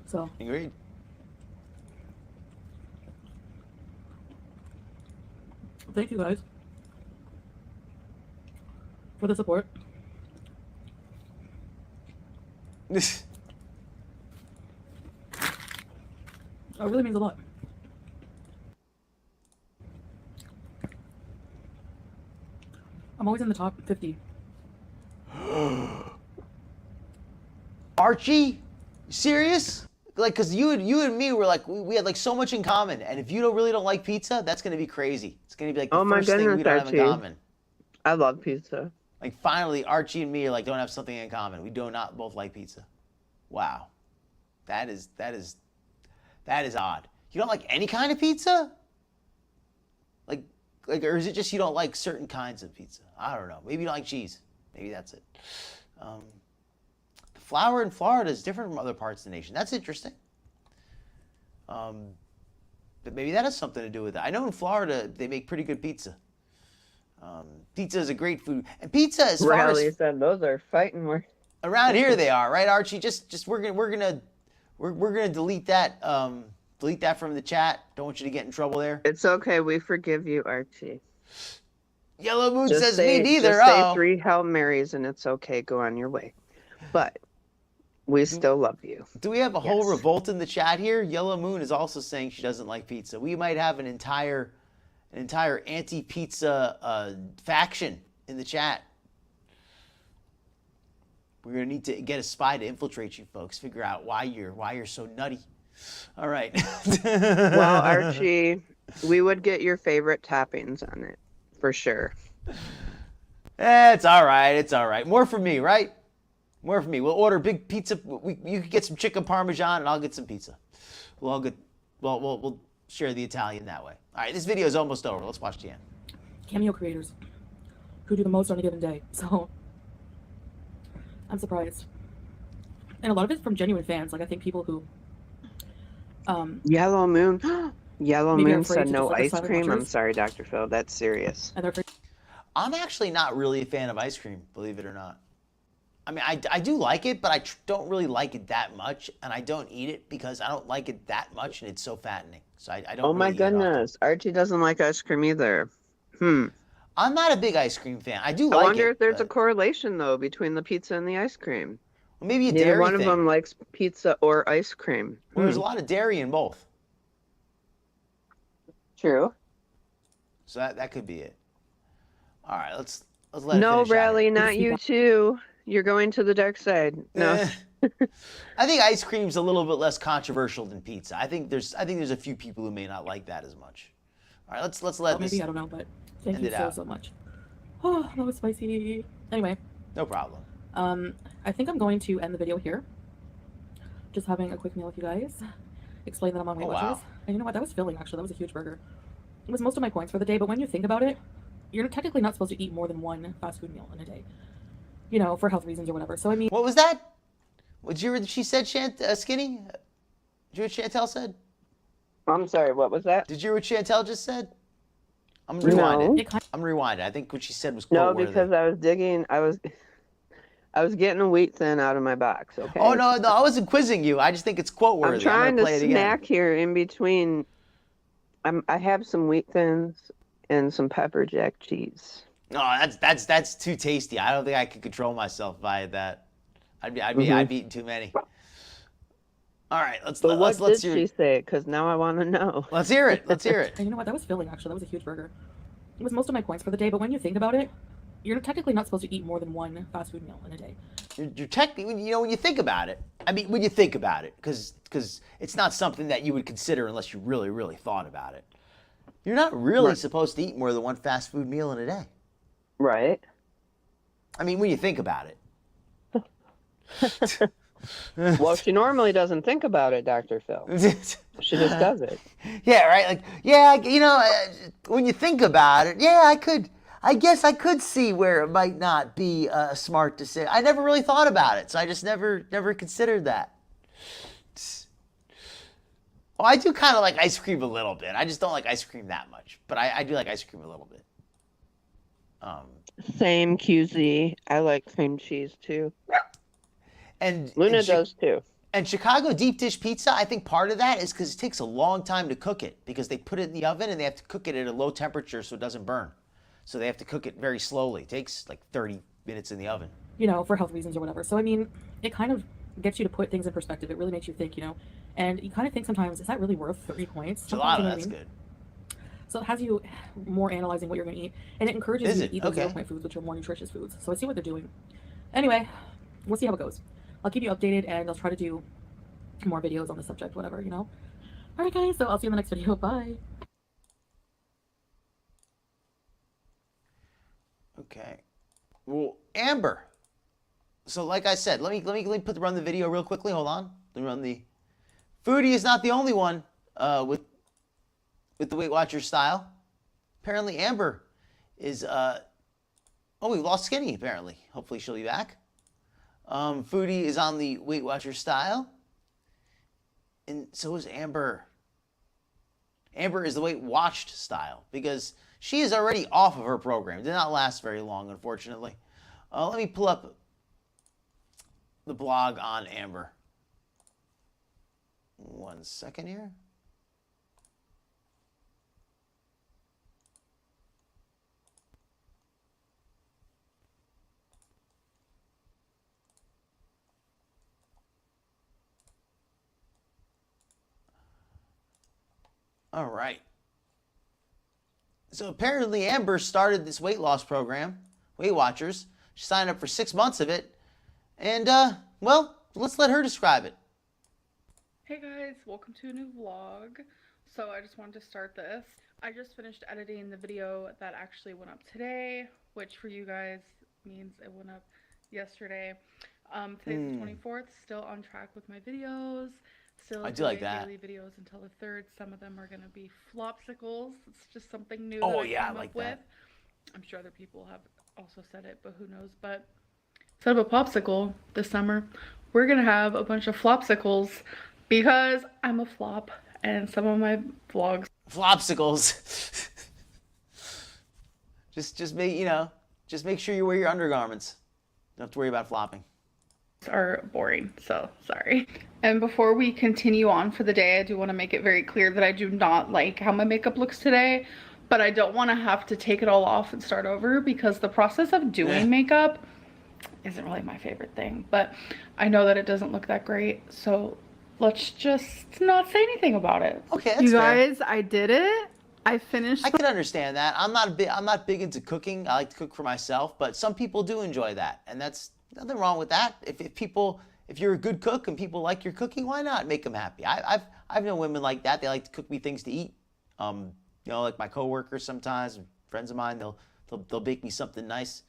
So. Agreed. Thank you guys for the support. It really means a lot. I'm always in the top 50. Archie? You serious? like, cause you and me were like, we had like so much in common. And if you really don't like pizza, that's gonna be crazy. It's gonna be like the first thing we don't have in common. I love pizza. Like finally, Archie and me are like don't have something in common. We do not both like pizza. Wow, that is odd. You don't like any kind of pizza? Like, or is it just you don't like certain kinds of pizza? I don't know. Maybe you don't like cheese. Maybe that's it. The flour in Florida is different from other parts of the nation. That's interesting. But maybe that has something to do with it. I know in Florida they make pretty good pizza. Pizza is a great food, and pizza as far as said those are fighting words. around here they are, right, Archie? Just we're gonna delete that from the chat. Don't want you to get in trouble there. It's okay. We forgive you, Archie. Yellow Moon Just says say, me neither. Just say 3 Hail Marys and it's okay. Go on your way. But we still love you. Do we have a whole revolt in the chat here? Yellow Moon is also saying she doesn't like pizza. We might have an entire anti-pizza faction in the chat. We're gonna need to get a spy to infiltrate you folks. Figure out why you're so nutty. All right. Well, Archie, we would get your favorite toppings on it for sure. It's all right. It's all right. More for me, right? More for me. We'll order big pizza. You can get some chicken parmesan, and I'll get some pizza. We'll all get. Well, we'll share the Italian that way. All right. This video is almost over. Let's watch the end. Cameo creators who do the most on a given day. So I'm surprised, and a lot of it's from genuine fans. Like I think people who. Yellow Moon. Yellow Maybe Moon afraid said to no just, like, ice silent cream. I'm watchers. sorry, Dr. Phil. That's serious. And they're I'm actually not really a fan of ice cream, believe it or not. I mean, I do like it, but I don't really like it that much, and I don't eat it because I don't like it that much, and it's so fattening. So I don't. Oh my really eat it often. goodness. Archie doesn't like ice cream either. I'm not a big ice cream fan. I do like it. I wonder if there's a but- correlation though between the pizza and the ice cream. Well, maybe a Neither dairy one thing. of them likes pizza or ice cream. Well, there's a lot of dairy in both, True. so that could be it. All right, let's let it No, finish out Rally, here. not you too. You're going to the dark side. No. I think ice cream's a little bit less controversial than pizza. I think there's a few people who may not like that as much. All right, let's let this. maybe I don't know, but thank end you it so out. much. Oh, that was spicy. Anyway, No problem. I think I'm going to end the video here. Just having a quick meal with you guys. Explain that I'm on Weight Oh, Watchers. wow. And you know what? That was filling, actually. That was a huge burger. It was most of my points for the day, but when you think about it, you're technically not supposed to eat more than one fast food meal in a day. You know, for health reasons or whatever. So, I mean... What was that? What she said, Skinny? Did you hear what Chantal said? I'm sorry, what was that? Did you hear what Chantal just said? I'm gonna rewind it. It kind I'm gonna rewind it. I think what she said was No, quote-worthy. because I was digging. I was getting a wheat thin out of my box. Okay. Oh no, I wasn't quizzing you. I just think it's quote worthy. I'm trying gonna to play it again. snack here in between. I have some wheat thins and some pepper jack cheese. No, that's too tasty. I don't think I could control myself if I had that. I'd be eating too many. All right, let's What hear did she say? Because now I want to know. Let's hear it. Let's hear it. And you know what? That was filling, actually. That was a huge burger. It was most of my points for the day, but when you think about it, you're technically not supposed to eat more than one fast food meal in a day. You're technically, when you think about it. I mean, when you think about it, because it's not something that you would consider unless you really, really thought about it. You're not really supposed to eat more than one fast food meal in a day. Right. I mean, when you think about it. Well, she normally doesn't think about it, Dr. Phil. She just does it. Yeah, right. Like, yeah, when you think about it, yeah, I guess I could see where it might not be smart to say. I never really thought about it, so I just never considered that. Oh, I do kind of like ice cream a little bit. I just don't like ice cream that much, but I do like ice cream a little bit. Same QZ. I like cream cheese too. And Luna does too. And Chicago deep dish pizza, I think part of that is because it takes a long time to cook it because they put it in the oven and they have to cook it at a low temperature so it doesn't burn. So they have to cook it very slowly. It takes like 30 minutes in the oven. You know, for health reasons or whatever. So, I mean, it kind of gets you to put things in perspective. It really makes you think, and you kind of think sometimes, is that really worth 30 points? It's a lot of You know that's what I mean? good. So it has you more analyzing what you're going to eat, and it encourages you to eat those Okay. 0-point foods, which are more nutritious foods. So I see what they're doing. Anyway, we'll see how it goes. I'll keep you updated, and I'll try to do more videos on the subject, whatever, you know. All right, guys, so I'll see you in the next video. Bye. Okay. Well, Amber. So like I said, let me run the video real quickly. Hold on. Let me run the. Foodie is not the only one with the Weight Watchers style. Apparently, Amber is. Oh, we lost Skinny. Apparently, hopefully she'll be back. Foodie is on the Weight Watchers style, and so is Amber. Amber is the Weight Watched style because she is already off of her program. It did not last very long, unfortunately. Let me pull up the blog on Amber. 1 second here. All right. So apparently Amber started this weight loss program, Weight Watchers. She signed up for 6 months of it. And, well, let's let her describe it. Hey guys, welcome to a new vlog. So I just wanted to start this. I just finished editing the video that actually went up today, which for you guys means it went up yesterday. Today's the 24th, still on track with my videos. Still I do like that. Daily videos until the 3rd. Some of them are going to be flopsicles. It's just something new Oh, that yeah, I came I like up with. that. I'm sure other people have also said it, but who knows. But instead of a popsicle this summer, we're going to have a bunch of flopsicles because I'm a flop and some of my vlogs Flopsicles. just make sure you wear your undergarments. Don't have to worry about flopping. are boring, so sorry. And before we continue on for the day, I do want to make it very clear that I do not like how my makeup looks today, but I don't want to have to take it all off and start over because the process of doing makeup isn't really my favorite thing. But I know that it doesn't look that great, so let's just not say anything about it. Okay, that's you fair. guys, I did it. I finished. I can understand that. I'm not big into cooking. I like to cook for myself, but some people do enjoy that, and that's nothing wrong with that. If you're a good cook and people like your cooking, why not make them happy? I've known women like that. They like to cook me things to eat. Like my coworkers sometimes, friends of mine, they'll bake me something nice.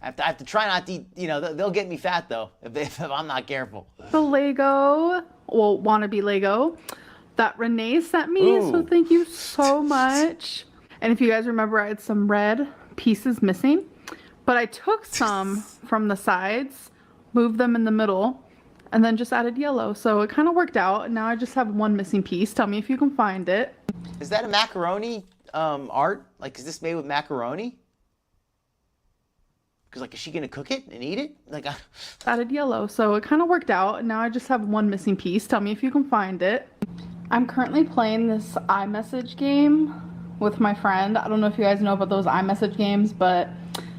I have to try not to eat. They'll get me fat though if I'm not careful. The Lego, well, wannabe Lego that Renee sent me. Ooh. So thank you so much. And if you guys remember, I had some red pieces missing, but I took some from the sides, moved them in the middle, and then just added yellow. So it kind of worked out. And now I just have one missing piece. Tell me if you can find it. Is that a macaroni art? Like, is this made with macaroni? Because, is she going to cook it and eat it? Added yellow. So it kind of worked out. And now I just have one missing piece. Tell me if you can find it. I'm currently playing this iMessage game with my friend. I don't know if you guys know about those iMessage games, but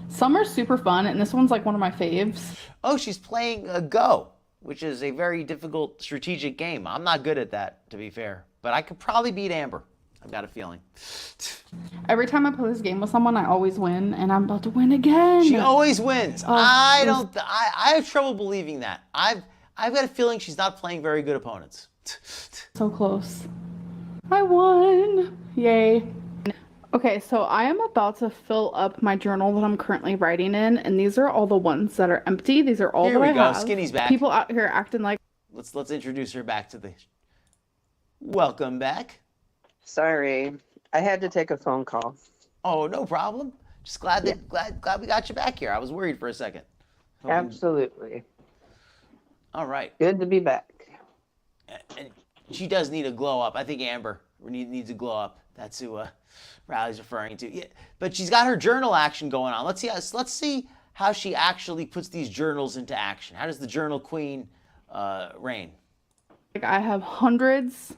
some are super fun. And this one's like one of my faves. Oh, she's playing Go, which is a very difficult strategic game. I'm not good at that, to be fair. But I could probably beat Amber. I've got a feeling. Every time I play this game with someone, I always win, and I'm about to win again. She always wins. I have trouble believing that. I've got a feeling she's not playing very good opponents. So close. I won. Yay. Okay, so I am about to fill up my journal that I'm currently writing in, and these are all the ones that are empty. These are all Here that I we go. have. Skinny's back. People out here acting like. Let's introduce her back to the. Welcome back. Sorry, I had to take a phone call. Oh, no problem. Just glad we got you back here. I was worried for a second. Absolutely. All right. Good to be back. And she does need a glow up. I think Amber needs a glow up. That's who Riley's referring to. Yeah, but she's got her journal action going on. Let's see how she actually puts these journals into action. How does the journal queen reign? I have hundreds.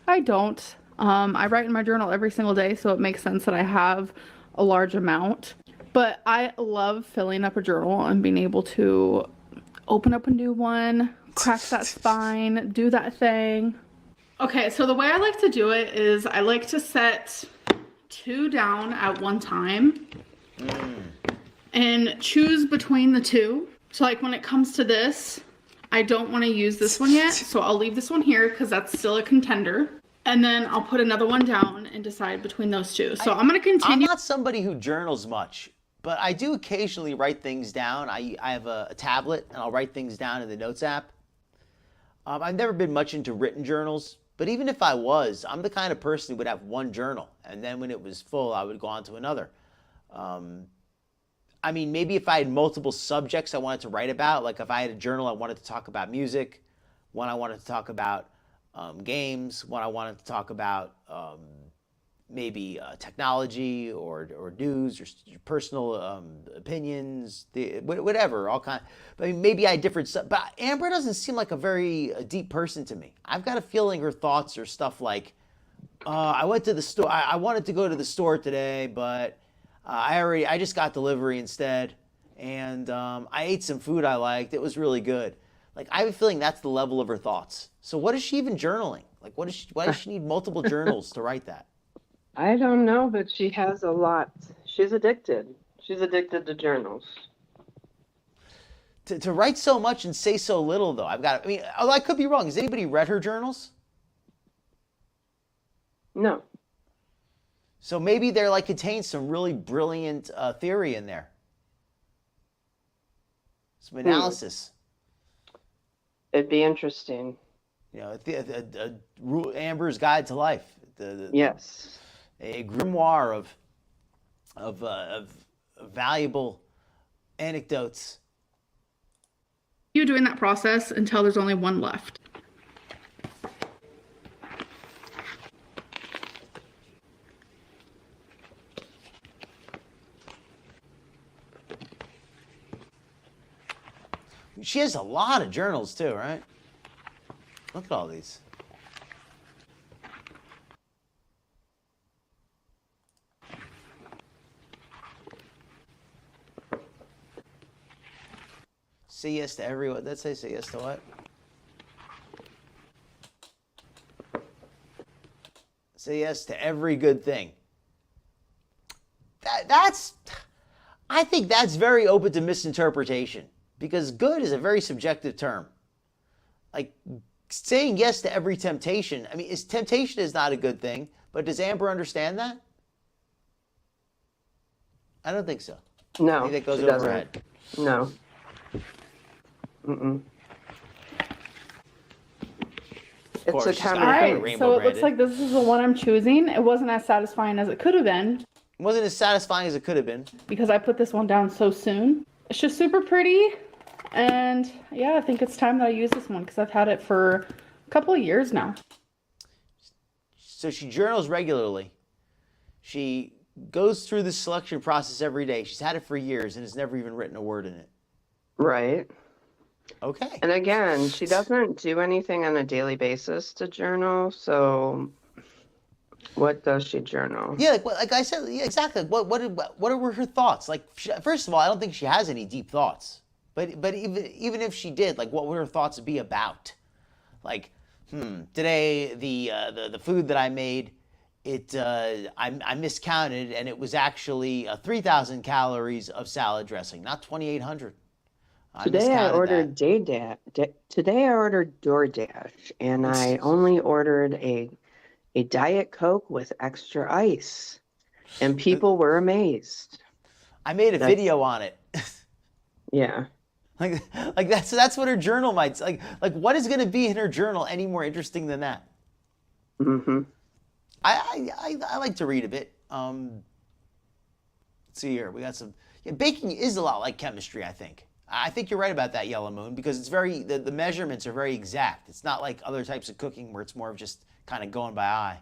I don't. I write in my journal every single day, so it makes sense that I have a large amount. But I love filling up a journal and being able to open up a new one, crack that spine, do that thing. Okay, so the way I like to do it is I like to set 2 down at one time and choose between the 2. So like when it comes to this, I don't want to use this one yet, so I'll leave this one here because that's still a contender. And then I'll put another one down and decide between those two. So I'm going to I'm continue. not somebody who journals much, but I do occasionally write things down. I have a tablet, and I'll write things down in the Notes app. I've never been much into written journals, but even if I was, I'm the kind of person who would have one journal, and then when it was full, I would go on to another. I mean, maybe if I had multiple subjects I wanted to write about, like if I had a journal I wanted to talk about music, one I wanted to talk about games, one I wanted to talk about maybe technology or news or personal opinions, whatever, all kind. I mean, maybe I had different stuff. But Amber doesn't seem like a very deep person to me. I've got a feeling her thoughts are stuff like, I went to the store. I wanted to go to the store today, but I just got delivery instead, and I ate some food I liked. It was really good. Like, I have a feeling that's the level of her thoughts. So what is she even journaling? Like, why does she need multiple journals to write that? I don't know, but she has a lot. She's addicted. She's addicted to journals. To write so much and say so little, though, I mean, although I could be wrong. Has anybody read her journals? No. So maybe there like contains some really brilliant theory in there. Some analysis. It'd be interesting. You know, Amber's Guide to Life. Yes. A grimoire of valuable anecdotes. You doing that process until there's only one left. She has a lot of journals too, right? Look at all these. Say yes to everyone. Let's say yes to what? Say yes to every good thing. I think that's very open to misinterpretation, because good is a very subjective term. Like saying yes to every temptation. I mean, temptation is not a good thing, but does Amber understand that? I don't think so. No. I think that goes she over her doesn't. head. No. Mm-mm. Of course, It's a she's got All combination. it right, rainbow so it looks branded. like this is the one I'm choosing. It wasn't as satisfying as it could have been It wasn't as satisfying as it could have been. because I put this one down so soon. It's just super pretty, and yeah, I think it's time that I use this one because I've had it for a couple of years now. So she journals regularly. She goes through the selection process every day. She's had it for years and has never even written a word in it. Right. Okay. And again, she doesn't do anything on a daily basis to journal. So what does she journal? Yeah, like I said, yeah, exactly. What were her thoughts? Like, first of all, I don't think she has any deep thoughts. But even if she did, like, what would her thoughts be about? Like, today the food that I made, I miscounted, and it was actually 3,000 calories of salad dressing, not 2,800. Today I ordered Today I ordered DoorDash, and I only ordered a Diet Coke with extra ice, and people were amazed. I made a video on it. Yeah. Like that's what her journal might like what is going to be in her journal any more interesting than that? Mm-hmm. I like to read a bit. Let's see here. We got some. Yeah, baking is a lot like chemistry, I think. I think you're right about that, Yellow Moon, because it's the measurements are very exact. It's not like other types of cooking where it's more of just kind of going by eye.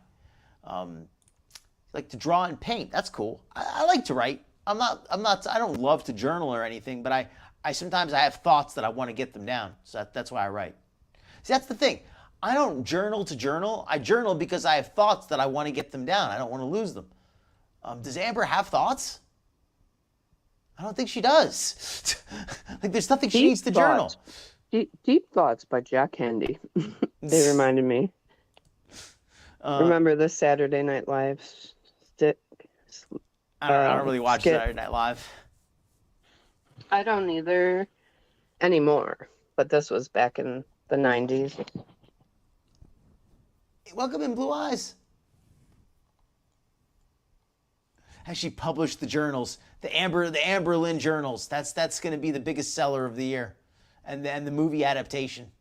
Like to draw and paint. That's cool. I like to write. I don't love to journal or anything, but I sometimes I have thoughts that I want to get them down. So that's why I write. See, that's the thing. I don't journal to journal. I journal because I have thoughts that I want to get them down. I don't want to lose them. Does Amber have thoughts? I don't think she does. Like, there's nothing she needs to journal. Deep Thoughts by Jack Handy. They reminded me. Remember the Saturday Night Live stick? I don't really watch Saturday Night Live. I don't either anymore. but this was back in the 90s. Welcome in, Blue Eyes. Has she published the journals, the Amber Lynn journals? That's going to be the biggest seller of the year, and then the movie adaptation.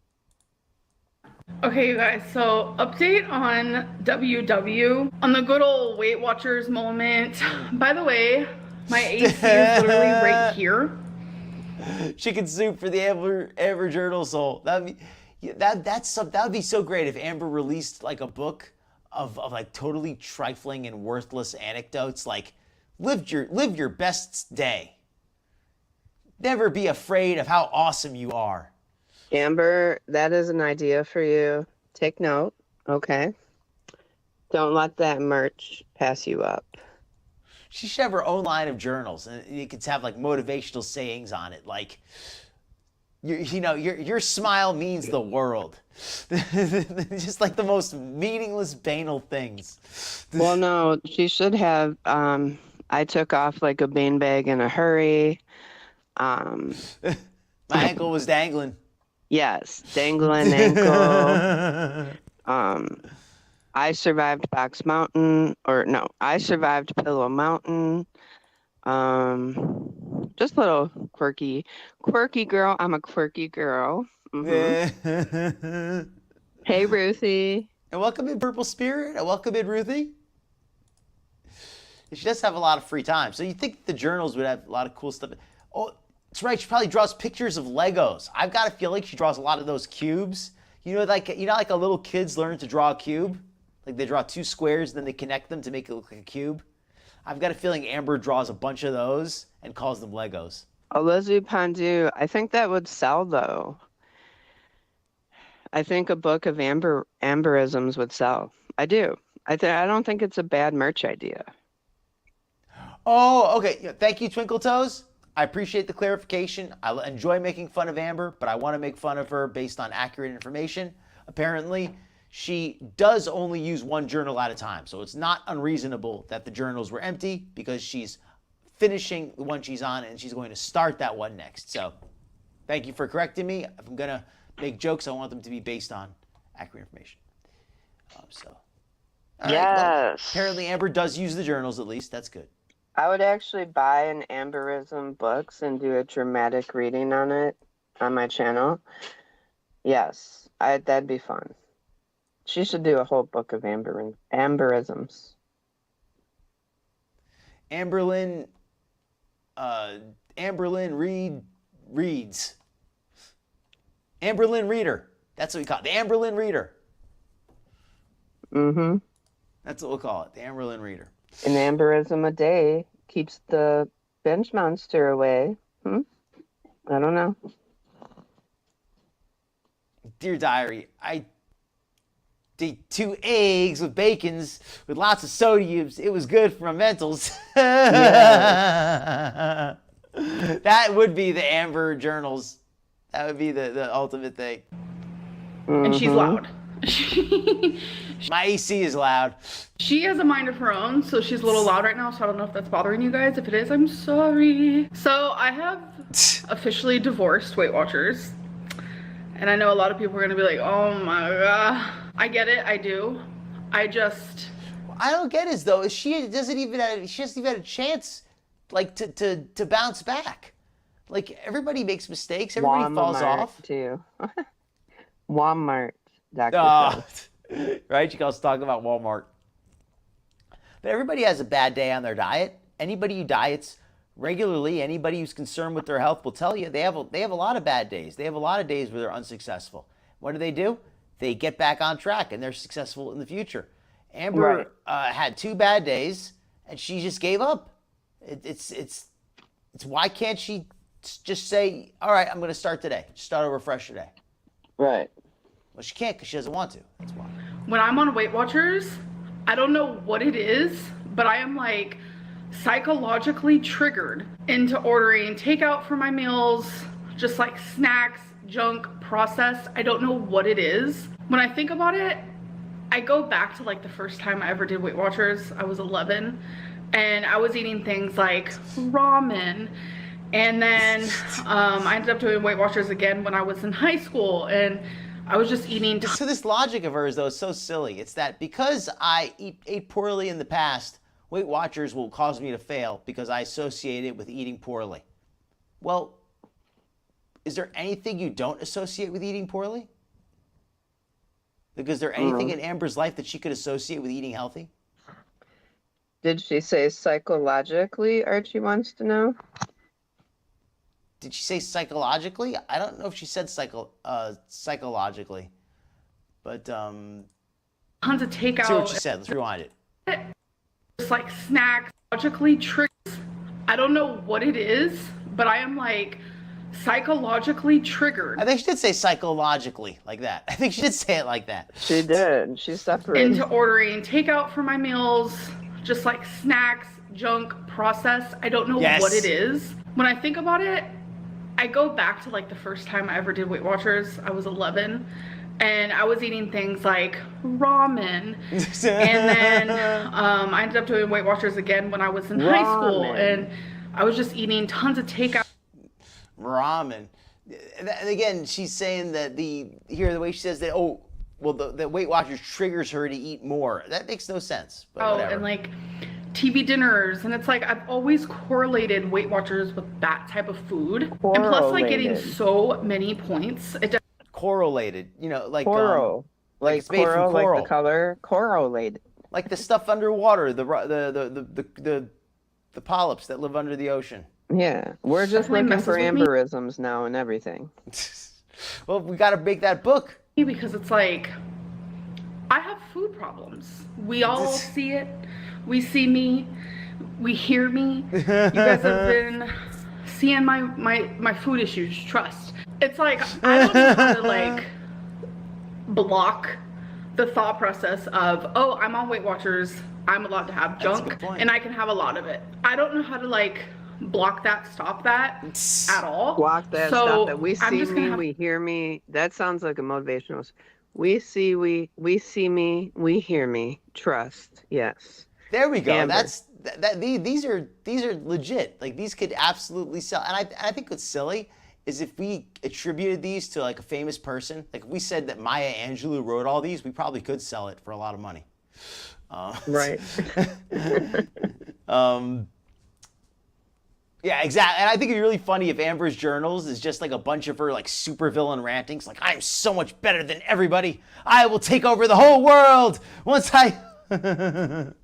Okay, you guys, so update on WW, on the good old Weight Watchers moment. By the way, my AC is literally right here. Chicken soup for the Amber Journal soul. That would be so great if Amber released like a book of like totally trifling and worthless anecdotes, like live your best day. Never be afraid of how awesome you are. Amber, that is an idea for you. Take note, okay? Don't let that merch pass you up. She should have her own line of journals, and you could have like motivational sayings on it, like, your smile means the world. Just like the most meaningless, banal things. Well, no, she should have. I took off like a beanbag in a hurry. My ankle was dangling. Yes, dangling ankle. I survived Box Mountain, I survived Pillow Mountain. Just little quirky girl. I'm a quirky girl. Mm-hmm. Hey, Ruthie. And welcome in, Purple Spirit. And welcome in, Ruthie. She does have a lot of free time, so you think the journals would have a lot of cool stuff. Oh, that's right. She probably draws pictures of Legos. I've got to feel like she draws a lot of those cubes. Like a little kids learn to draw a cube. Like they draw two squares, then they connect them to make it look like a cube. I've got a feeling Amber draws a bunch of those and calls them Legos. Olizu Pandu, I think that would sell though. I think a book of amberisms would sell. I do. I don't think it's a bad merch idea. Oh, okay. Thank you, Twinkle Toes. I appreciate the clarification. I enjoy making fun of Amber, but I want to make fun of her based on accurate information. Apparently, she does only use one journal at a time, so it's not unreasonable that the journals were empty because she's finishing the one she's on and she's going to start that one next. So thank you for correcting me. If I'm going to make jokes, I want them to be based on accurate information. All right, yes. Well, apparently Amber does use the journals at least. That's good. I would actually buy an Amberism books and do a dramatic reading on it on my channel. Yes, that'd be fun. She should do a whole book of amberisms. Amberlyn reads. Amberlyn Reader. That's what we call it. The Amberlyn Reader. Mm-hmm. That's what we'll call it. The Amberlyn Reader. An amberism a day keeps the bench monster away. I don't know. Dear Diary, I ate 2 eggs with bacons with lots of sodiums. It was good for my mentals. Yes. That would be the Amber journals. That would be the ultimate thing. And she's loud. My AC is loud. She has a mind of her own, so she's a little loud right now, so I don't know if that's bothering you guys. If it is, I'm sorry. So I have officially divorced Weight Watchers. And I know a lot of people are gonna be like, oh my god. I get it, I do. I don't get is though, she hasn't even had a chance like to bounce back. Like everybody makes mistakes, everybody falls off. Too. Walmart. Right? You guys talk about Walmart. But everybody has a bad day on their diet. Anybody who diets regularly, anybody who's concerned with their health will tell you they have a lot of bad days. They have a lot of days where they're unsuccessful. What do? They get back on track and they're successful in the future. Amber had 2 bad days and she just gave up. It's why can't she just say, all right, I'm going to start today. Start over fresh today. Right. Well, she can't because she doesn't want to. That's why. when I'm on Weight Watchers, I don't know what it is, but I am like psychologically triggered into ordering takeout for my meals, just like snacks, junk, processed. I don't know what it is. When I think about it, I go back to like the first time I ever did Weight Watchers. I was 11 and I was eating things like ramen And then I ended up doing Weight Watchers again when I was in high school, and I was just eating. So this logic of hers, though, is so silly. It's that because I ate poorly in the past, Weight Watchers will cause me to fail because I associate it with eating poorly. Well, is there anything you don't associate with eating poorly? Like, is there anything in Amber's life that she could associate with eating healthy? Did she say psychologically, Archie wants to know? Did she say psychologically? I don't know if she said psychologically. But, Tons of takeout. see what she said. Let's rewind it. Just like snacks, logically triggers. I don't know what it is, but I am like psychologically triggered. I think she did say psychologically like that. I think she did say it like that. She did. She suffered. Into ordering takeout for my meals, just like snacks, junk, processed. I don't know what it is. When I think about it, I go back to like the first time I ever did Weight Watchers. I was 11 and I was eating things like ramen. And then I ended up doing Weight Watchers again when I was in high school, and I was just eating tons of takeout. Ramen. And again, she's saying that the way she says that, oh, well, the Weight Watchers triggers her to eat more. That makes no sense. But whatever. And like TV dinners, and it's like I've always correlated Weight Watchers with that type of food. And plus, like getting so many points. It correlated, like coral, like coral, like the color correlated, like the stuff underwater, the polyps that live under the ocean. Yeah, we're just looking for amberisms now and everything. Well, we got to make that book because it's like I have food problems. We all see it. We see me. We hear me. You guys have been seeing my food issues. Trust. It's like I don't know how to like block the thought process of, oh, I'm on Weight Watchers, I'm allowed to have junk and I can have a lot of it. I don't know how to like block that, stop that at all. Block that, stop that. We see me, we hear me. That sounds like a motivational. We see me, we hear me. Trust. Yes. There we go. Amber. These are legit. Like, these could absolutely sell. And I think what's silly is if we attributed these to like a famous person, like if we said that Maya Angelou wrote all these, we probably could sell it for a lot of money. Right. Yeah, exactly. And I think it'd be really funny if Amber's journals is just like a bunch of her like supervillain rantings, like I'm so much better than everybody. I will take over the whole world once I. That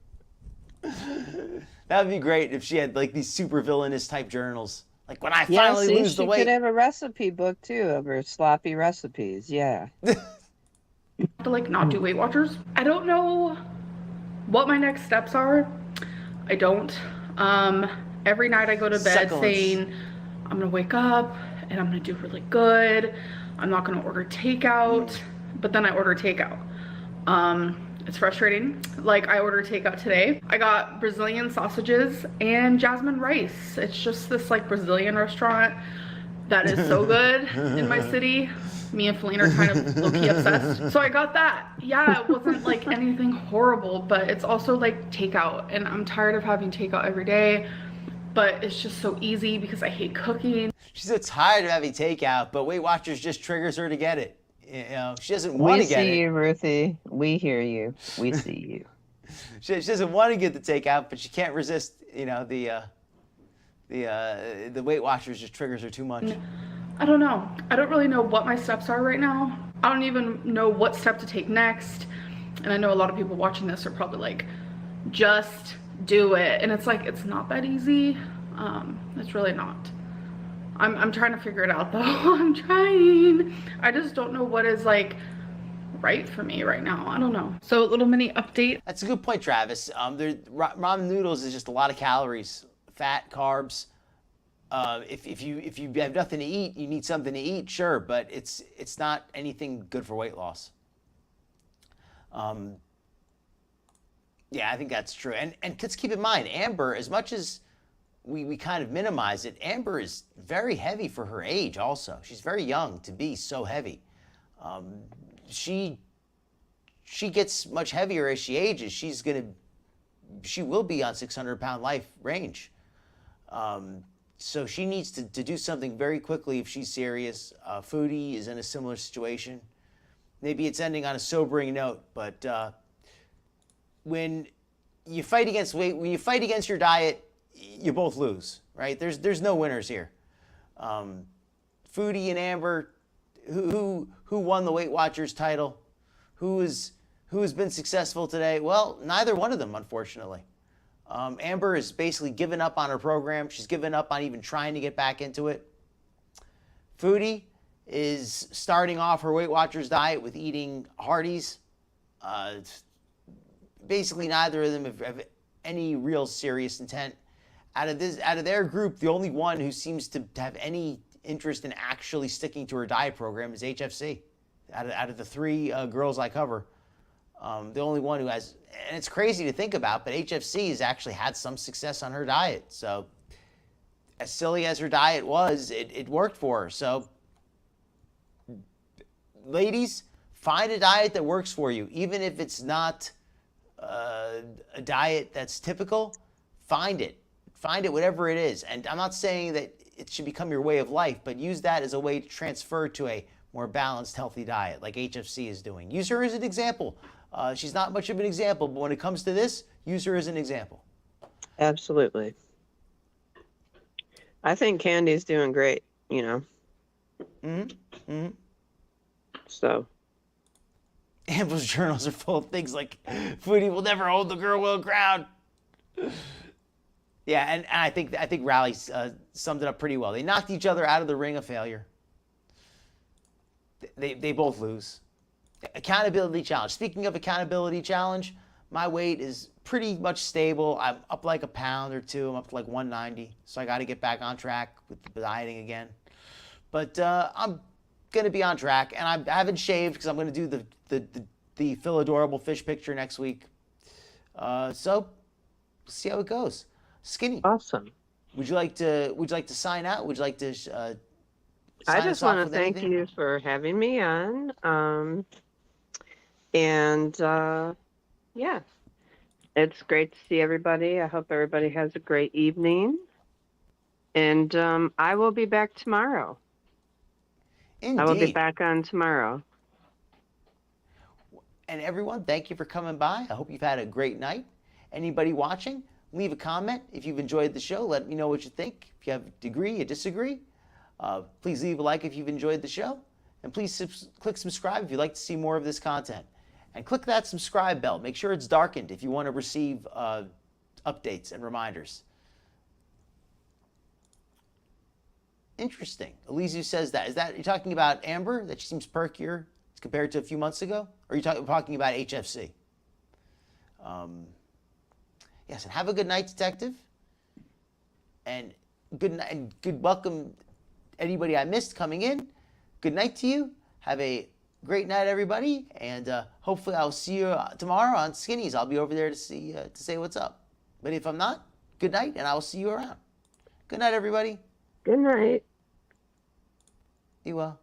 would be great if she had like these supervillainous type journals. Like when I finally lose the weight. She could have a recipe book too of her sloppy recipes. Yeah. To like not do Weight Watchers. I don't know what my next steps are. I don't. Every night I go to bed saying I'm gonna wake up and I'm gonna do really good. I'm not gonna order takeout, but then I order takeout. It's frustrating. Like I ordered takeout today. I got Brazilian sausages and jasmine rice. It's just this like Brazilian restaurant that is so good in my city. Me and Feline are kind of low-key obsessed. So I got that. Yeah, it wasn't like anything horrible, but it's also like takeout, and I'm tired of having takeout every day. But it's just so easy because I hate cooking. She's so tired of having takeout, but Weight Watchers just triggers her to get it. You know, she doesn't want to get it. We see you, Ruthie. We hear you. We see you. She doesn't want to get the takeout, but she can't resist. You know, the Weight Watchers just triggers her too much. I don't know. I don't really know what my steps are right now. I don't even know what step to take next. And I know a lot of people watching this are probably like, just do it. And it's like, it's not that easy. It's really not. I'm trying to figure it out though. I'm trying. I just don't know what is like right for me right now. I don't know. So a little mini update. That's a good point, Travis. Ramen noodles is just a lot of calories, fat, carbs. If you have nothing to eat, you need something to eat, sure, but it's not anything good for weight loss. Yeah, I think that's true. And let's keep in mind, Amber, as much as we kind of minimize it, Amber is very heavy for her age also. She's very young to be so heavy. She gets much heavier as she ages. She will be on 600-pound life range. So she needs to do something very quickly if she's serious. Foodie is in a similar situation. Maybe it's ending on a sobering note, but when you fight against weight, when you fight against your diet, you both lose, right? There's no winners here. Foodie and Amber, who won the Weight Watchers title? Who has been successful today? Well, neither one of them, unfortunately. Amber has basically given up on her program. She's given up on even trying to get back into it. Foodie is starting off her Weight Watchers diet with eating Hardee's. Basically, neither of them have any real serious intent. Out of their group, the only one who seems to have any interest in actually sticking to her diet program is HFC. Out of the three girls I cover, the only one who has, and it's crazy to think about, but HFC has actually had some success on her diet. So as silly as her diet was, it worked for her. So ladies, find a diet that works for you. Even if it's not a diet that's typical, find it. Find it, whatever it is. And I'm not saying that it should become your way of life, but use that as a way to transfer to a more balanced, healthy diet like HFC is doing. Use her as an example. She's not much of an example, but when it comes to this, use her as an example. Absolutely. I think Candy's doing great, you know. Mm-hmm. Mm-hmm. So. Amber's journals are full of things like, Foodie will never hold the girl well crown. Yeah, and I think Rally summed it up pretty well. They knocked each other out of the ring of failure. They both lose. Accountability challenge. Speaking of accountability challenge, my weight is pretty much stable. I'm up like a pound or two. I'm up to like 190. So I got to get back on track with the dieting again. But I'm going to be on track. And I haven't shaved because I'm going to do the FillAdorableFish picture next week. So we'll see how it goes. Skinny. Awesome. Would you like to sign out? Would you like to I just want to thank you for having me on. Yeah, it's great to see everybody. I hope everybody has a great evening. And I will be back tomorrow. Indeed. I will be back on tomorrow. And everyone, thank you for coming by. I hope you've had a great night. Anybody watching, leave a comment. If you've enjoyed the show, let me know what you think. If you have a agree or disagree, please leave a like if you've enjoyed the show. And please click subscribe if you'd like to see more of this content. And click that subscribe bell. Make sure it's darkened if you want to receive updates and reminders. Interesting. Elizu says that. Is that you're talking about Amber? That she seems perkier compared to a few months ago? Or are you talking about HFC? Yes, and have a good night, Detective. And good night, and good welcome anybody I missed coming in. Good night to you. Have a great night, everybody. And hopefully I'll see you tomorrow on Skinnies. I'll be over there to say what's up. But if I'm not, good night, and I will see you around. Good night, everybody. Good night. Be well.